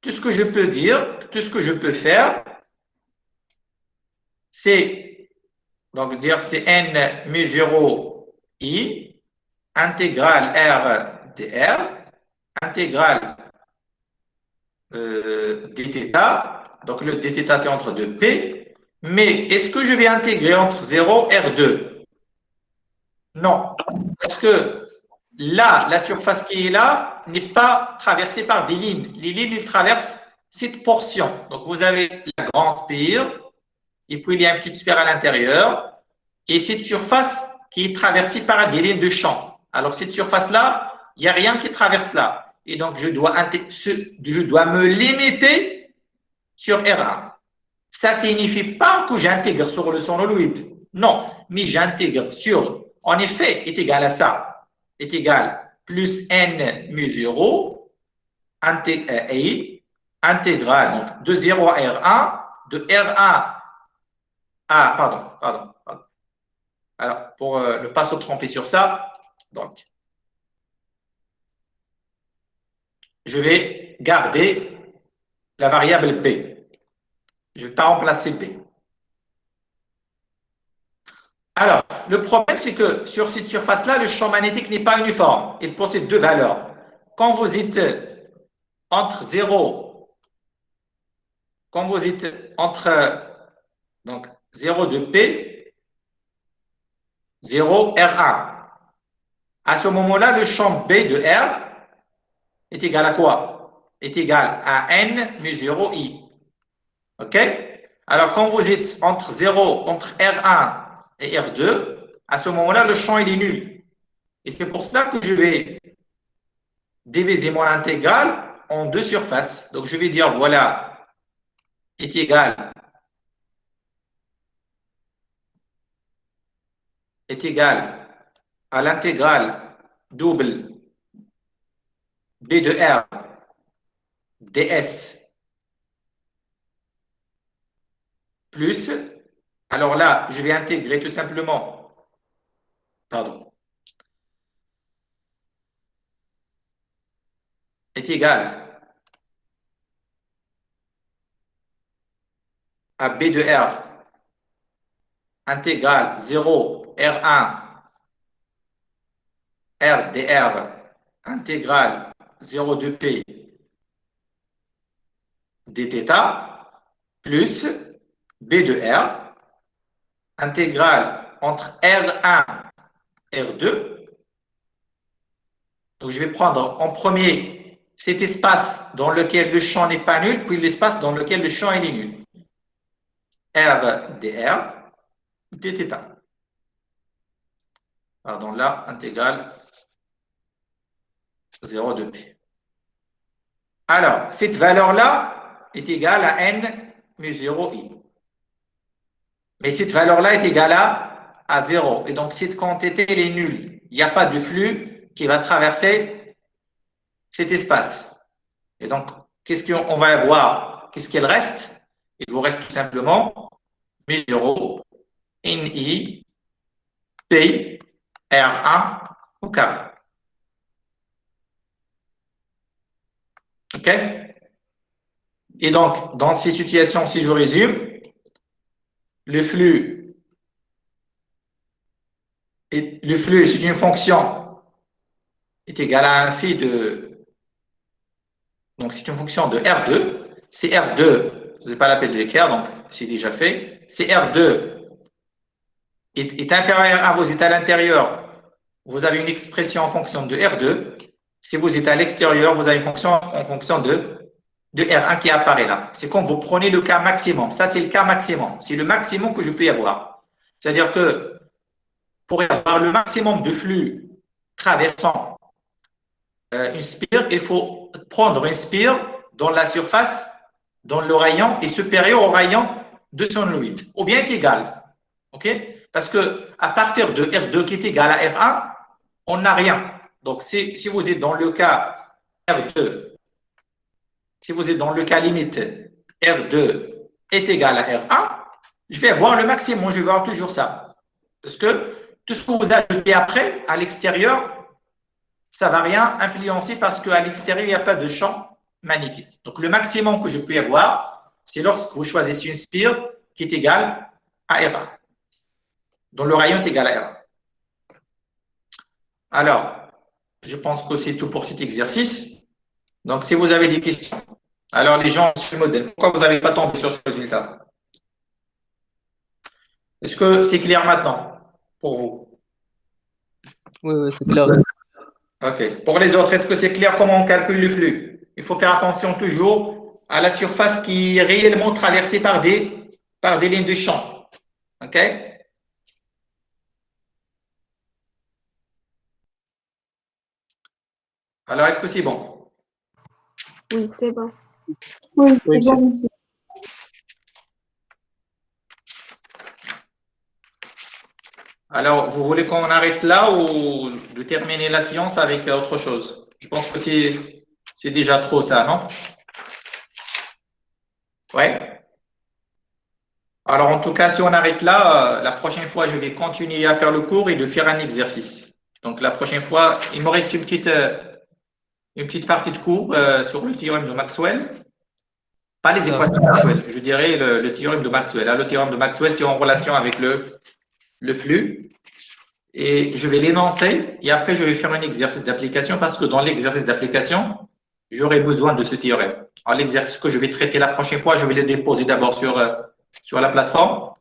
Tout ce que je peux dire, tout ce que je peux faire, c'est donc dire c'est n mu 0 i intégrale r dr intégrale dθ. Donc le dθ c'est entre 2p. Mais est-ce que je vais intégrer entre 0 et R2? Non. Parce que là, la surface qui est là n'est pas traversée par des lignes. Les lignes, ils traversent cette portion. Donc vous avez la grande spire, et puis il y a une petite sphère à l'intérieur, et cette surface qui est traversée par des lignes de champ. Alors cette surface-là, il n'y a rien qui traverse là. Et donc je dois me limiter sur R1. Ça ne signifie pas que j'intègre sur le sonoloïde. Non, mais j'intègre sur, en effet, est égal à ça, est égal plus n mu 0, intégrale donc, de 0 à R1, de R1 à, pardon. Alors, pour ne pas se tromper sur ça, donc, je vais garder la variable B. Je ne vais pas remplacer B. Alors, le problème, c'est que sur cette surface-là, le champ magnétique n'est pas uniforme. Il possède deux valeurs. Quand vous êtes entre 0, quand vous êtes entre donc, 0 de P, 0 R1, à ce moment-là, le champ B de R est égal à quoi? Est égal à N mu 0 I. OK? Alors, quand vous êtes entre R1 et R2, à ce moment-là, le champ il est nul. Et c'est pour cela que je vais diviser mon intégrale en deux surfaces. Donc, je vais dire, voilà, est égal à l'intégrale double B de R ds plus, alors là, je vais intégrer tout simplement, est égal à B de R intégrale 0 R1 R dr intégrale 0 de P dθ plus B de R intégrale entre R1 et R2. Donc, je vais prendre en premier cet espace dans lequel le champ n'est pas nul, puis l'espace dans lequel le champ est nul. R dr dθ. Pardon, là, intégrale 0 de P. Alors, cette valeur-là est égale à N mu 0 I. Mais cette valeur-là est égale à 0. Et donc, cette quantité elle est nulle. Il n'y a pas de flux qui va traverser cet espace. Et donc, qu'est-ce qu'on va avoir? Qu'est-ce qu'il reste? Il vous reste tout simplement mu 0 NI P R1 au carré. OK? Et donc, dans ces situations, si je résume, le flux, c'est une fonction est égale à un phi de, donc c'est une fonction de R2. C'est R2, ce n'est pas la peine de l'écrire, donc c'est déjà fait. C'est R2 est inférieur à vous êtes à l'intérieur, vous avez une expression en fonction de R2. Si vous êtes à l'extérieur, vous avez une fonction en fonction de R1 qui apparaît là. C'est quand vous prenez le cas maximum. Ça, c'est le cas maximum. C'est le maximum que je peux y avoir. C'est-à-dire que pour avoir le maximum de flux traversant une spire, il faut prendre une spire dont la surface dans le rayon est supérieur au rayon 208, ou bien est égal. OK? Parce que à partir de R2 qui est égal à R1, on n'a rien. Donc, si vous êtes dans le cas R2, si vous êtes dans le cas limite R2 est égal à R1, je vais avoir le maximum, je vais avoir toujours ça. Parce que tout ce que vous ajoutez après, à l'extérieur, ça ne va rien influencer parce qu'à l'extérieur, il n'y a pas de champ magnétique. Donc, le maximum que je peux avoir, c'est lorsque vous choisissez une sphère qui est égale à R1, dont le rayon est égal à R1. Alors, je pense que c'est tout pour cet exercice. Donc, si vous avez des questions, alors les gens sur le modèle, pourquoi vous n'avez pas tombé sur ce résultat? Est-ce que c'est clair maintenant pour vous? Oui, c'est clair. OK. Pour les autres, est-ce que c'est clair comment on calcule le flux? Il faut faire attention toujours à la surface qui est réellement traversée par des lignes de champ. OK? Alors, est-ce que c'est bon? Oui, c'est bon. Oui, Oui, c'est bon. Monsieur. Alors, vous voulez qu'on arrête là ou de terminer la séance avec autre chose? Je pense que c'est déjà trop ça, non? Ouais. Alors, en tout cas, si on arrête là, la prochaine fois, je vais continuer à faire le cours et de faire un exercice. Donc, la prochaine fois, il me reste une petite partie de cours sur le théorème de Maxwell. Pas les équations de Maxwell, je dirais le théorème de Maxwell. Là, le théorème de Maxwell, c'est en relation avec le flux. Et je vais l'énoncer et après, je vais faire un exercice d'application parce que dans l'exercice d'application, j'aurai besoin de ce théorème. Alors, l'exercice que je vais traiter la prochaine fois, je vais le déposer d'abord sur la plateforme.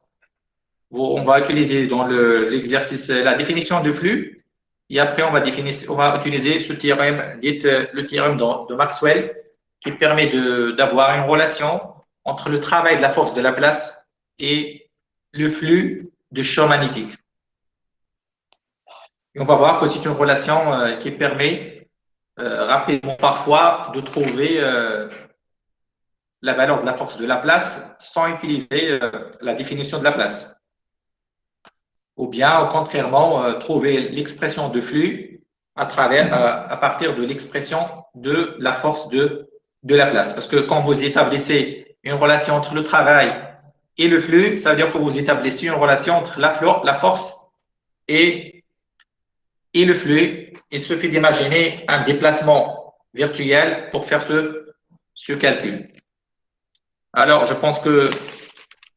On va utiliser dans l'exercice la définition de flux et après, on va utiliser ce théorème, dit le théorème de Maxwell, qui permet d'avoir une relation entre le travail de la force de la place et le flux de champ magnétique. Et on va voir que c'est une relation qui permet rapidement parfois de trouver la valeur de la force de la place sans utiliser la définition de la place. Ou bien, contrairement, trouver l'expression de flux à partir de l'expression de la force de la place. Parce que quand vous établissez une relation entre le travail et le flux, ça veut dire que vous établissez une relation entre la force et le flux. Il suffit d'imaginer un déplacement virtuel pour faire ce calcul. Alors, je pense que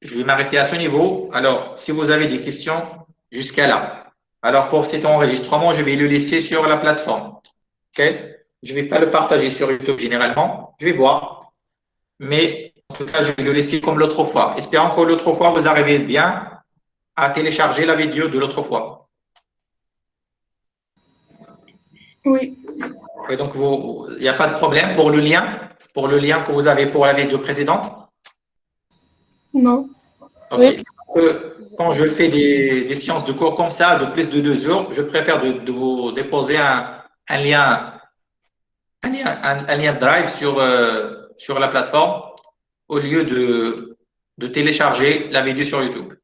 je vais m'arrêter à ce niveau. Alors, si vous avez des questions jusqu'à là. Alors, pour cet enregistrement, je vais le laisser sur la plateforme. Okay? Je ne vais pas le partager sur YouTube généralement. Je vais voir. Mais en tout cas, je vais le laisser comme l'autre fois. Espérons que l'autre fois, vous arrivez bien à télécharger la vidéo de l'autre fois. Oui. Oui, donc, il n'y a pas de problème pour le lien que vous avez pour la vidéo précédente? Non. Okay. Oui. Quand je fais des séances de cours comme ça, de plus de 2 heures, je préfère de vous déposer un lien Drive sur la plateforme au lieu de télécharger la vidéo sur YouTube.